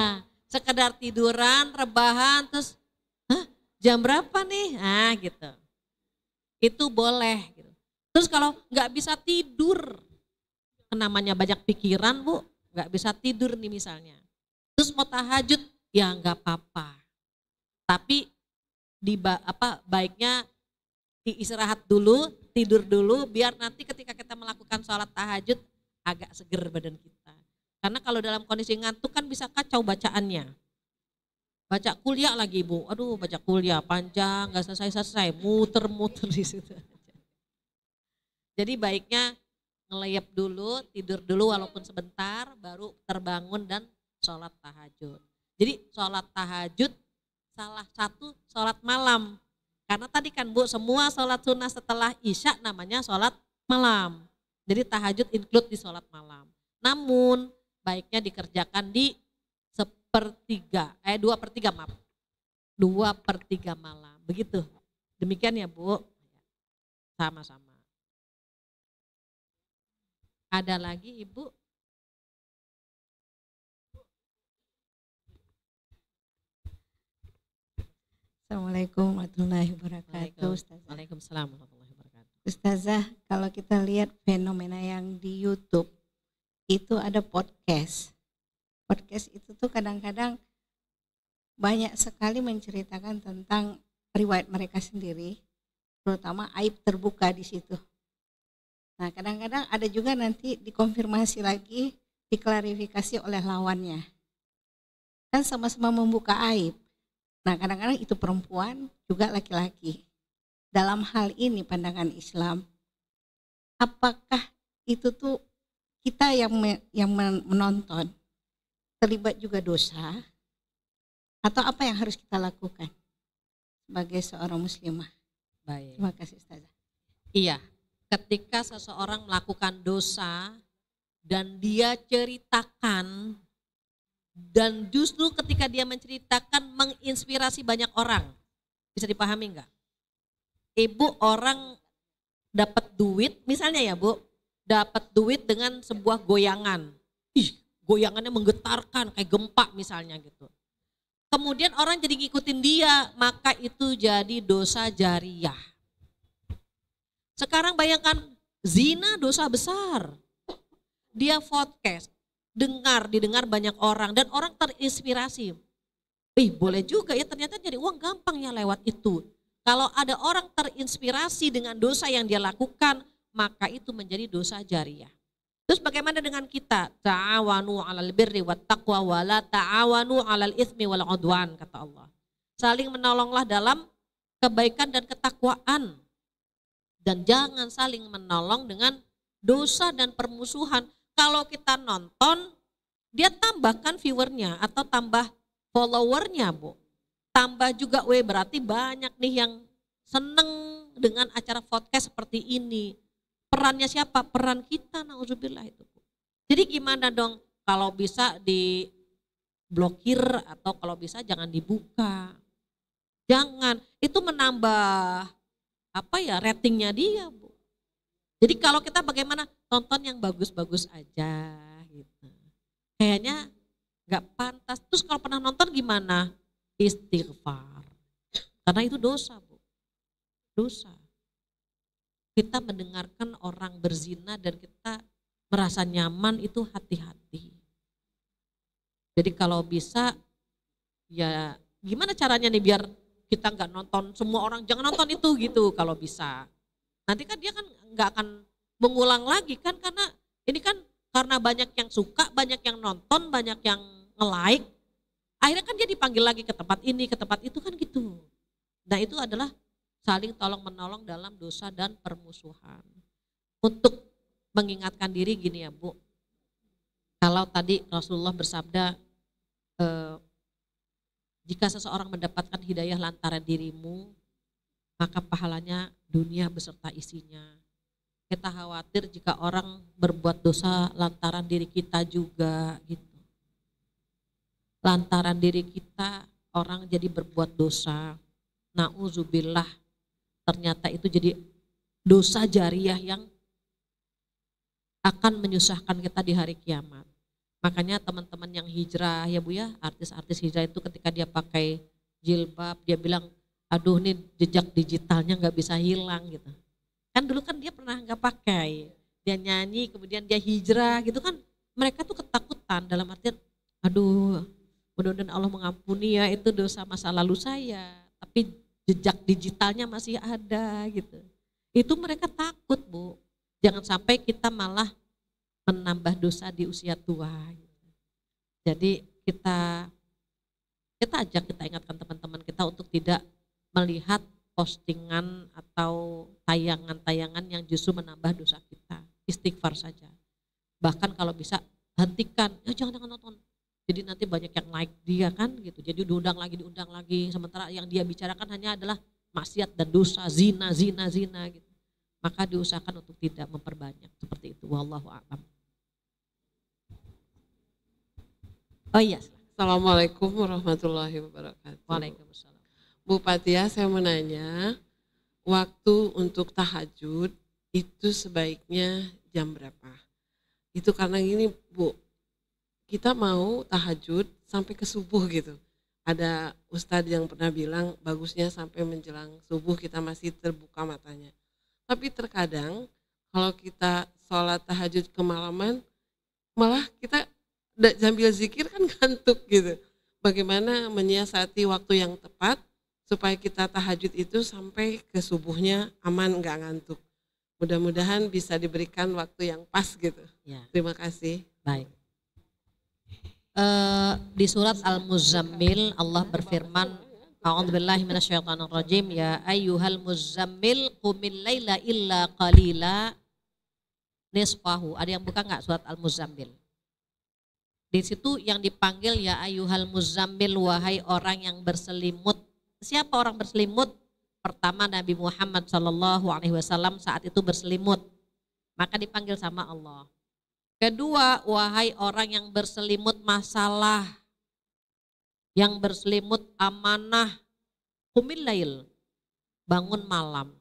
sekedar tiduran, rebahan, terus jam berapa nih? Ah gitu. Itu boleh. Gitu. Terus kalau nggak bisa tidur, namanya banyak pikiran Bu, nggak bisa tidur nih misalnya. Terus mau tahajud, ya nggak apa-apa. Tapi baiknya diistirahat dulu, tidur dulu, biar nanti ketika kita melakukan sholat tahajud agak seger badan kita. Karena kalau dalam kondisi ngantuk kan bisa kacau bacaannya. Baca kuliah lagi Bu, aduh baca kuliah panjang, gak selesai-selesai, muter-muter di situ. Jadi baiknya ngelayap dulu, tidur dulu walaupun sebentar, baru terbangun dan sholat tahajud. Jadi sholat tahajud salah satu sholat malam. Karena tadi kan Bu, semua sholat sunnah setelah isya namanya sholat malam. Jadi tahajud include di sholat malam. Namun baiknya dikerjakan di 2/3 maaf. 2/3 malam. Begitu. Demikian ya Bu. Sama-sama. Ada lagi Ibu? Assalamualaikum warahmatullahi wabarakatuh. Waalaikumsalam warahmatullahi wabarakatuh. Ustazah, kalau kita lihat fenomena yang di YouTube, itu ada podcast. Podcast itu tuh kadang-kadang banyak sekali menceritakan tentang riwayat mereka sendiri, terutama aib terbuka di situ. Nah, kadang-kadang ada juga nanti dikonfirmasi lagi, diklarifikasi oleh lawannya. Kan sama-sama membuka aib. Nah, kadang-kadang itu perempuan, juga laki-laki. Dalam hal ini pandangan Islam, apakah itu tuh kita yang menonton terlibat juga dosa, atau apa yang harus kita lakukan sebagai seorang muslimah? Baik. Terima kasih Ustazah. Iya, ketika seseorang melakukan dosa dan dia ceritakan, dan justru ketika dia menceritakan menginspirasi banyak orang. Bisa dipahami enggak? Ibu orang dapat duit, misalnya ya Bu, dapat duit dengan sebuah goyangan. Ih, goyangannya menggetarkan kayak gempa misalnya gitu. Kemudian orang jadi ngikutin dia, maka itu jadi dosa jariyah. Sekarang bayangkan zina dosa besar. Dia podcast, didengar banyak orang dan orang terinspirasi. Boleh juga ya, ternyata jadi uang gampang ya lewat itu. Kalau ada orang terinspirasi dengan dosa yang dia lakukan, maka itu menjadi dosa jariyah. Terus bagaimana dengan kita? Ta'awanu 'alal birri wat taqwa wa la ta'awanu 'alal itsmi wal 'udwan, kata Allah. Saling menolonglah dalam kebaikan dan ketakwaan. Dan jangan saling menolong dengan dosa dan permusuhan. Kalau kita nonton, dia tambahkan viewernya atau tambah followernya, Bu. Tambah juga, berarti banyak nih yang seneng dengan acara podcast seperti ini. Perannya siapa? Peran kita, na'udzubillah itu. Jadi gimana dong kalau bisa diblokir atau kalau bisa jangan dibuka. Jangan, itu menambah ratingnya dia, Bu. Jadi kalau kita bagaimana tonton yang bagus-bagus aja gitu. Kayaknya nggak pantas. Terus kalau pernah nonton gimana? Istighfar. Karena itu dosa, Bu. Dosa. Kita mendengarkan orang berzina dan kita merasa nyaman, itu hati-hati. Jadi kalau bisa, ya gimana caranya nih biar kita nggak nonton, semua orang jangan nonton itu gitu kalau bisa. Nanti kan dia kan nggak akan mengulang lagi kan, karena ini kan karena banyak yang suka, banyak yang nonton, banyak yang nge-like. Akhirnya kan dia dipanggil lagi ke tempat ini, ke tempat itu kan gitu. Nah itu adalah saling tolong menolong dalam dosa dan permusuhan. Untuk mengingatkan diri gini ya, Bu. Kalau tadi Rasulullah bersabda, jika seseorang mendapatkan hidayah lantaran dirimu, maka pahalanya dunia beserta isinya. Kita khawatir jika orang berbuat dosa lantaran diri kita juga gitu. Lantaran diri kita orang jadi berbuat dosa. Na'udzubillah. Ternyata itu jadi dosa jariah yang akan menyusahkan kita di hari kiamat. Makanya teman-teman yang hijrah ya Bu ya, artis-artis hijrah itu ketika dia pakai jilbab, dia bilang, aduh nih jejak digitalnya nggak bisa hilang gitu. Kan dulu kan dia pernah nggak pakai, dia nyanyi kemudian dia hijrah gitu kan, mereka tuh ketakutan dalam artian, aduh mudah-mudahan Allah mengampuni ya itu dosa masa lalu saya, tapi jejak digitalnya masih ada gitu. Itu mereka takut Bu, jangan sampai kita malah menambah dosa di usia tua. Jadi kita ingatkan teman-teman kita untuk tidak melihat postingan atau tayangan-tayangan yang justru menambah dosa kita. Istighfar saja. Bahkan kalau bisa hentikan, ya jangan nonton. Jadi nanti banyak yang like dia kan gitu. Jadi diundang lagi. Sementara yang dia bicarakan hanya adalah maksiat dan dosa, zina gitu. Maka diusahakan untuk tidak memperbanyak seperti itu. Wallahu a'lam. Oh iya. Assalamualaikum warahmatullahi wabarakatuh. Waalaikumsalam. Bu Patia, saya mau nanya, waktu untuk tahajud itu sebaiknya jam berapa? Itu karena gini Bu, kita mau tahajud sampai ke subuh gitu. Ada ustadz yang pernah bilang bagusnya sampai menjelang subuh kita masih terbuka matanya. Tapi terkadang kalau kita sholat tahajud kemalaman, malah kita sambil zikir kan ngantuk gitu. Bagaimana menyiasati waktu yang tepat supaya kita tahajud itu sampai ke subuhnya aman, nggak ngantuk. Mudah-mudahan bisa diberikan waktu yang pas gitu. Ya. Terima kasih. Baik. Di surat Al-Muzammil Allah berfirman, a'udzubillahi minasyaitonirrajim, ya ayyuhal muzammil qumil laila illa qalila nisfahu. Ada yang buka enggak surat Al-Muzammil? Di situ yang dipanggil ya ayyuhal muzammil, wahai orang yang berselimut. Siapa orang berselimut? Pertama Nabi Muhammad SAW saat itu berselimut. Maka dipanggil sama Allah. Kedua, wahai orang yang berselimut masalah, yang berselimut amanah, qumil lail, bangun malam.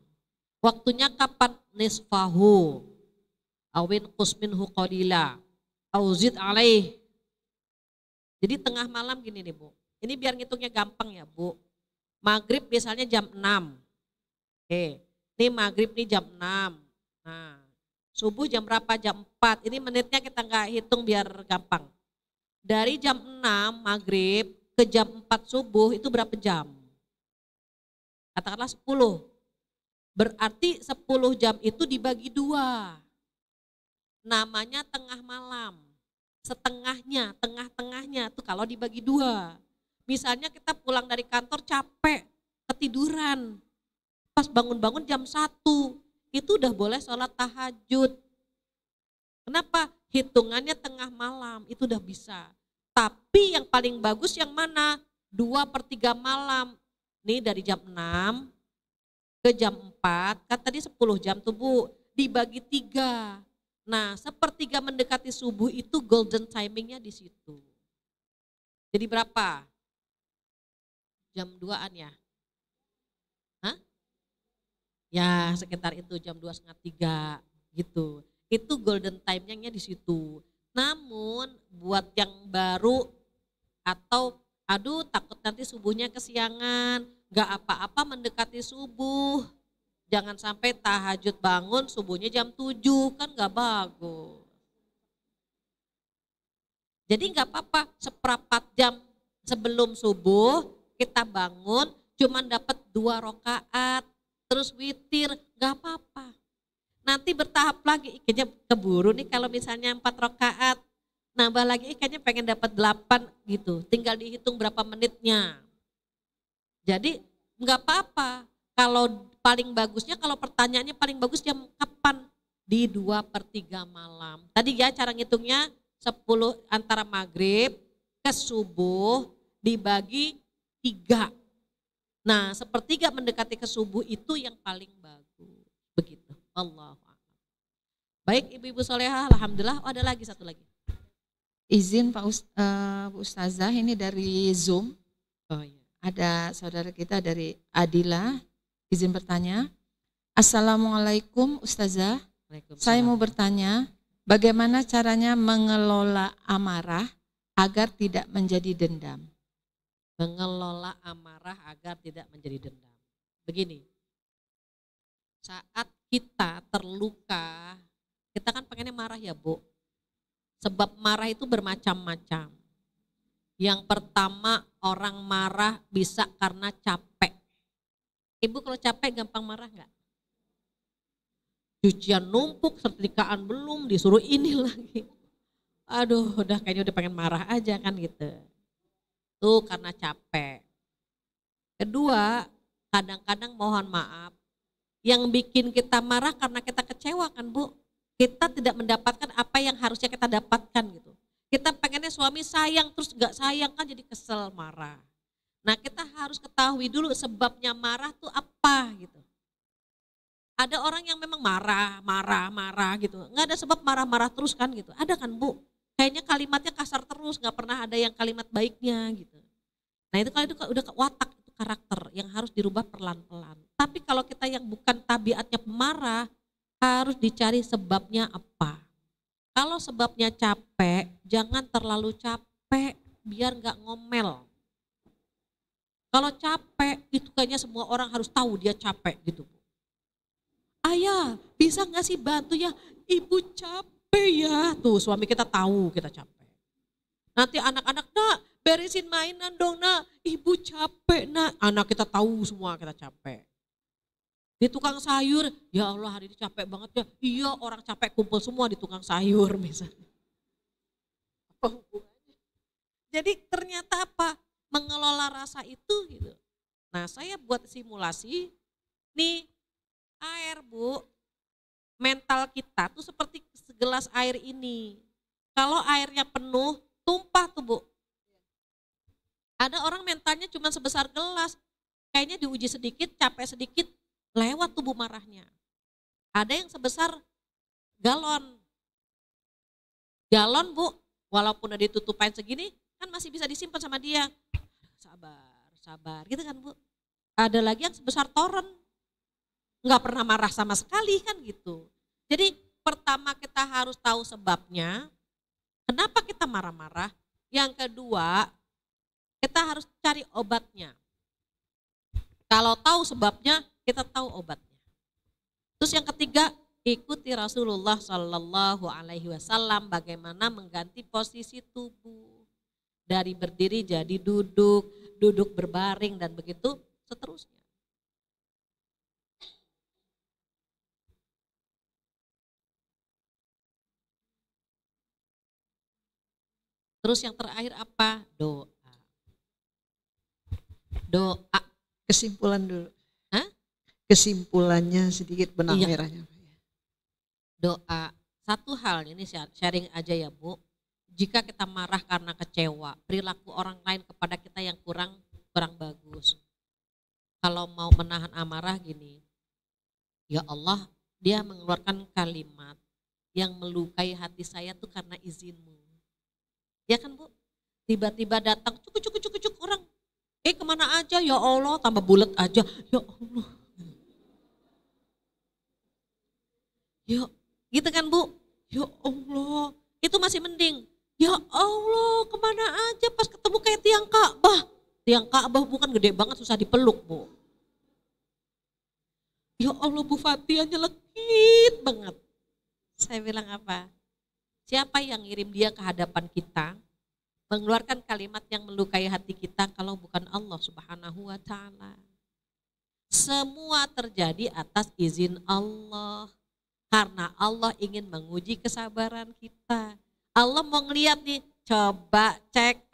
Waktunya kapan? Nisfahu, awin qusminhu qalila, auzid alaih. Jadi tengah malam gini nih Bu, ini biar ngitungnya gampang ya Bu. Maghrib misalnya jam 6, oke, ini maghrib nih jam 6, nah subuh jam berapa? Jam 4. Ini menitnya kita nggak hitung biar gampang. Dari jam 6 maghrib ke jam 4 subuh itu berapa jam? Katakanlah 10. Berarti 10 jam itu dibagi 2. namanya tengah malam. Setengahnya, tengah-tengahnya tuh kalau dibagi dua. Misalnya kita pulang dari kantor capek, ketiduran. Pas bangun-bangun jam 1, itu udah boleh sholat tahajud. Kenapa? Hitungannya tengah malam, itu udah bisa. Tapi yang paling bagus yang mana? 2/3 malam. Nih dari jam 6 ke jam 4, kan tadi 10 jam tuh Bu, dibagi 3. Nah, 1/3 mendekati subuh itu golden timingnya di situ. Jadi berapa? Jam 2-an ya? Hah? Ya sekitar itu jam 2 setengah 3 gitu. Itu golden time-nya di situ. Namun buat yang baru atau aduh takut nanti subuhnya kesiangan, nggak apa-apa mendekati subuh. Jangan sampai tahajud bangun subuhnya jam 7, kan nggak bagus. Jadi nggak apa-apa, 1/4 jam sebelum subuh kita bangun cuman dapat 2 rakaat, terus witir, nggak apa-apa. Nanti bertahap lagi, kayaknya keburu nih kalau misalnya 4 rakaat, nambah lagi kayaknya pengen dapat 8 gitu, tinggal dihitung berapa menitnya. Jadi nggak apa-apa, kalau paling bagusnya kalau pertanyaannya paling bagus jam kapan? Di 2/3 malam. Tadi ya cara ngitungnya 10 antara maghrib ke subuh dibagi 3. Nah 1/3 mendekati ke subuh itu yang paling bagus. Begitu. Allahu a'lam. Baik ibu-ibu solehah, alhamdulillah. Oh, ada lagi satu lagi. Izin Pak Bu Ustazah, ini dari Zoom. Oh iya. Ada saudara kita dari Adila, izin bertanya. Assalamualaikum Ustazah, saya mau bertanya, bagaimana caranya mengelola amarah agar tidak menjadi dendam? Mengelola amarah agar tidak menjadi dendam. Begini, saat kita terluka, kita kan pengennya marah ya Bu. Sebab marah itu bermacam-macam. Yang pertama, orang marah bisa karena capek. Ibu kalau capek gampang marah enggak? Cucian numpuk, setrikaan belum, disuruh ini lagi. Aduh, kayaknya udah pengen marah aja kan gitu. Tuh karena capek. Kedua, kadang-kadang mohon maaf, yang bikin kita marah karena kita kecewa kan Bu. Kita tidak mendapatkan apa yang harusnya kita dapatkan gitu. Kita pengennya suami sayang terus gak sayang kan jadi kesel marah. Nah kita harus ketahui dulu sebabnya marah tuh apa gitu. Ada orang yang memang marah gitu. Nggak ada sebab marah-marah terus kan gitu. Ada kan Bu? Kayaknya kalimatnya kasar terus, nggak pernah ada yang kalimat baiknya gitu. Nah itu kalau itu udah watak, itu karakter yang harus dirubah pelan-pelan. Tapi kalau kita yang bukan tabiatnya pemarah, harus dicari sebabnya apa. Kalau sebabnya capek, jangan terlalu capek biar nggak ngomel. Kalau capek itu kayaknya semua orang harus tahu dia capek gitu. Ayah bisa nggak sih bantu ya, ibu capek ya. Tuh suami kita tahu kita capek. Nanti anak-anak, nak beresin mainan dong nak, ibu capek nak. Anak kita tahu semua kita capek. Di tukang sayur, ya Allah hari ini capek banget ya. Iya orang capek kumpul semua di tukang sayur misalnya. Apa hubungannya? Jadi ternyata apa? Mengelola rasa itu gitu. Nah saya buat simulasi, nih air Bu, mental kita tuh seperti segelas air ini. Kalau airnya penuh, tumpah tuh Bu. Ada orang mentalnya cuma sebesar gelas, kayaknya diuji sedikit, capek sedikit, lewat tubuh marahnya. Ada yang sebesar galon. Galon Bu, walaupun udah ditutupin segini, kan masih bisa disimpan sama dia. Sabar, gitu kan Bu. Ada lagi yang sebesar toren, nggak pernah marah sama sekali kan gitu. Jadi pertama kita harus tahu sebabnya, kenapa kita marah-marah. Yang kedua, kita harus cari obatnya. Kalau tahu sebabnya, kita tahu obatnya. Terus yang ketiga, ikuti Rasulullah Shallallahu Alaihi Wasallam bagaimana mengganti posisi tubuh. Dari berdiri jadi duduk, duduk berbaring dan begitu seterusnya. Terus yang terakhir apa? Doa. Doa. Kesimpulan dulu. Hah? Kesimpulannya sedikit benang Iya. merahnya. Doa. Satu hal ini sharing aja ya Bu. Jika kita marah karena kecewa, perilaku orang lain kepada kita yang kurang bagus. Kalau mau menahan amarah gini, ya Allah, dia mengeluarkan kalimat yang melukai hati saya tuh karena izin-Mu. Ya kan Bu? Tiba-tiba datang cuk orang. Kemana aja ya Allah, tambah bulat aja. Ya Allah. Ya, gitu kan Bu? Ya Allah, itu masih mending. Ya Allah, kemana aja pas ketemu kayak tiang Ka'bah. Tiang Ka'bah bukan gede banget, susah dipeluk Bu. Ya Allah Bu Fatihahnya legit banget. Saya bilang apa? Siapa yang ngirim dia ke hadapan kita, mengeluarkan kalimat yang melukai hati kita kalau bukan Allah Subhanahu wa Ta'ala. Semua terjadi atas izin Allah. Karena Allah ingin menguji kesabaran kita. Allah mau ngeliat nih, coba cek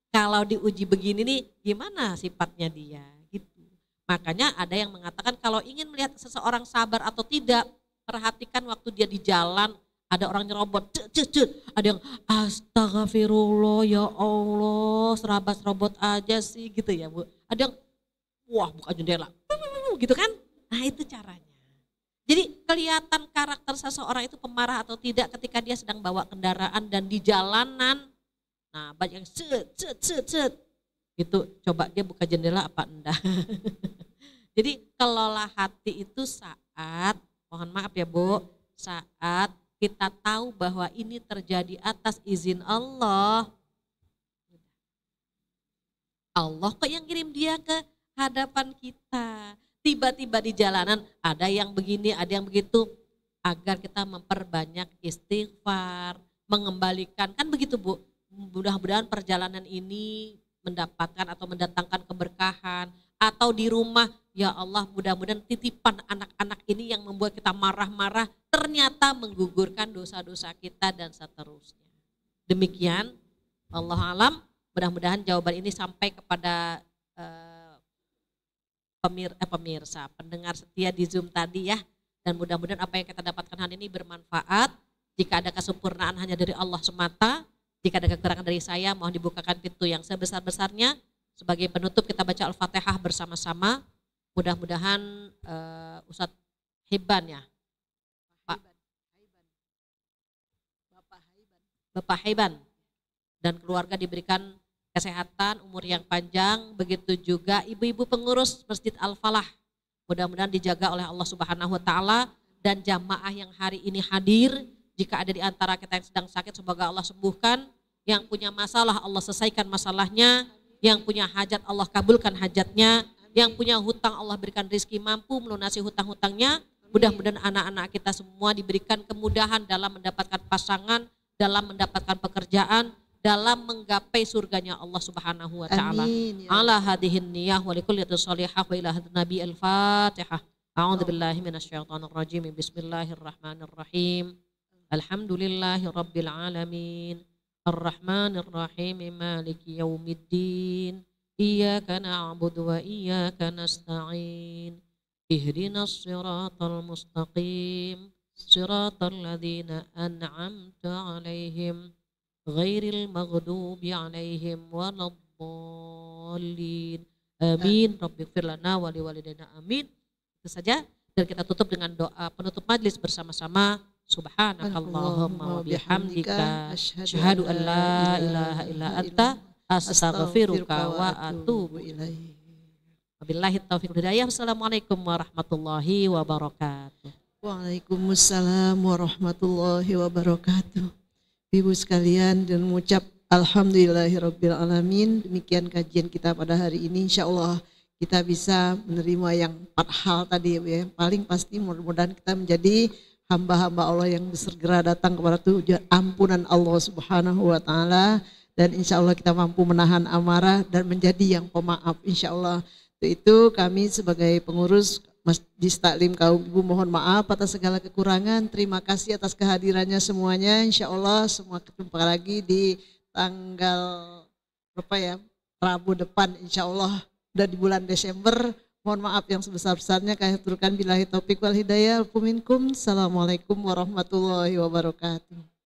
kalau diuji begini nih gimana sifatnya dia gitu. Makanya ada yang mengatakan kalau ingin melihat seseorang sabar atau tidak, perhatikan waktu dia di jalan, ada orang nyerobot, ada yang astagfirullah ya Allah, serabot aja sih gitu ya Bu. Ada yang wah buka jendela, gitu kan? Nah itu caranya. Jadi kelihatan karakter seseorang itu pemarah atau tidak ketika dia sedang bawa kendaraan dan di jalanan. Nah banyak yang set. Gitu, coba dia buka jendela apa enggak. Jadi kelola hati itu saat, mohon maaf ya Bu, saat kita tahu bahwa ini terjadi atas izin Allah. Allah kok yang kirim dia ke hadapan kita. Tiba-tiba di jalanan ada yang begini, ada yang begitu. Agar kita memperbanyak istighfar, mengembalikan, kan begitu Bu. Mudah-mudahan perjalanan ini mendapatkan atau mendatangkan keberkahan. Atau di rumah, ya Allah mudah-mudahan titipan anak-anak ini yang membuat kita marah-marah ternyata menggugurkan dosa-dosa kita dan seterusnya. Demikian, Allah alam, mudah-mudahan jawaban ini sampai kepada pemirsa, pendengar setia di Zoom tadi ya. Dan mudah-mudahan apa yang kita dapatkan hari ini bermanfaat. Jika ada kesempurnaan hanya dari Allah semata. Jika ada kekurangan dari saya, mohon dibukakan pintu yang sebesar-besarnya. Sebagai penutup kita baca Al-Fatihah bersama-sama. Mudah-mudahan Ustadz Hibban ya. Bapak Hibban dan keluarga diberikan kesehatan, umur yang panjang, begitu juga ibu-ibu pengurus Masjid Al-Falah. Mudah-mudahan dijaga oleh Allah Subhanahu wa Ta'ala dan jamaah yang hari ini hadir. Jika ada di antara kita yang sedang sakit, semoga Allah sembuhkan. Yang punya masalah, Allah selesaikan masalahnya. Yang punya hajat, Allah kabulkan hajatnya. Yang punya hutang, Allah berikan rezeki mampu melunasi hutang-hutangnya. Mudah-mudahan anak-anak kita semua diberikan kemudahan dalam mendapatkan pasangan, dalam mendapatkan pekerjaan, dalam menggapai surganya Allah Subhanahu wa Ta'ala. Ala hadihin niyah wa likulli salihah wa ila hadin nabi al-fatihah. A'udzu billahi minasyaitonir rajim. Bismillahirrahmanirrahim. Alhamdulillahi rabbil alamin. Ar-Rahmanir Rahim. Maliki yaumiddin. Iyyaka na'budu wa iyyaka nasta'in. Ihdinas siratal mustaqim. Siratal ladzina an'amta 'alaihim ghairil maghdubi 'alaihim waladdallin. Amin. Rabbighfir lana wa liwalidayna. Amin. Itu saja dan kita tutup dengan doa penutup majlis bersama-sama. Subhanakallahumma wa bihamdika asyhadu an la ilaha illa anta astaghfiruka wa atubu ilaik. Wabillahi taufiq wal hidayah. Wassalamualaikum warahmatullahi wabarakatuh. Waalaikumsalam warahmatullahi wabarakatuh. Ibu sekalian dan mengucap alhamdulillahirabbil alamin. Demikian kajian kita pada hari ini. Insyaallah kita bisa menerima yang 4 hal tadi ya. Paling pasti mudah-mudahan kita menjadi hamba-hamba Allah yang bersegera datang kepada tujuan ampunan Allah Subhanahu wa Ta'ala. Dan insya Allah kita mampu menahan amarah dan menjadi yang pemaaf insya Allah. Itu kami sebagai pengurus Masjid Taklim kaum ibu mohon maaf atas segala kekurangan. Terima kasih atas kehadirannya semuanya. Insya Allah semua ketemu lagi di tanggal berapa ya? Rabu depan insya Allah udah di bulan Desember. Mohon maaf yang sebesar-besarnya, kami aturkan billahi taufik wal hidayah. Assalamualaikum warahmatullahi wabarakatuh.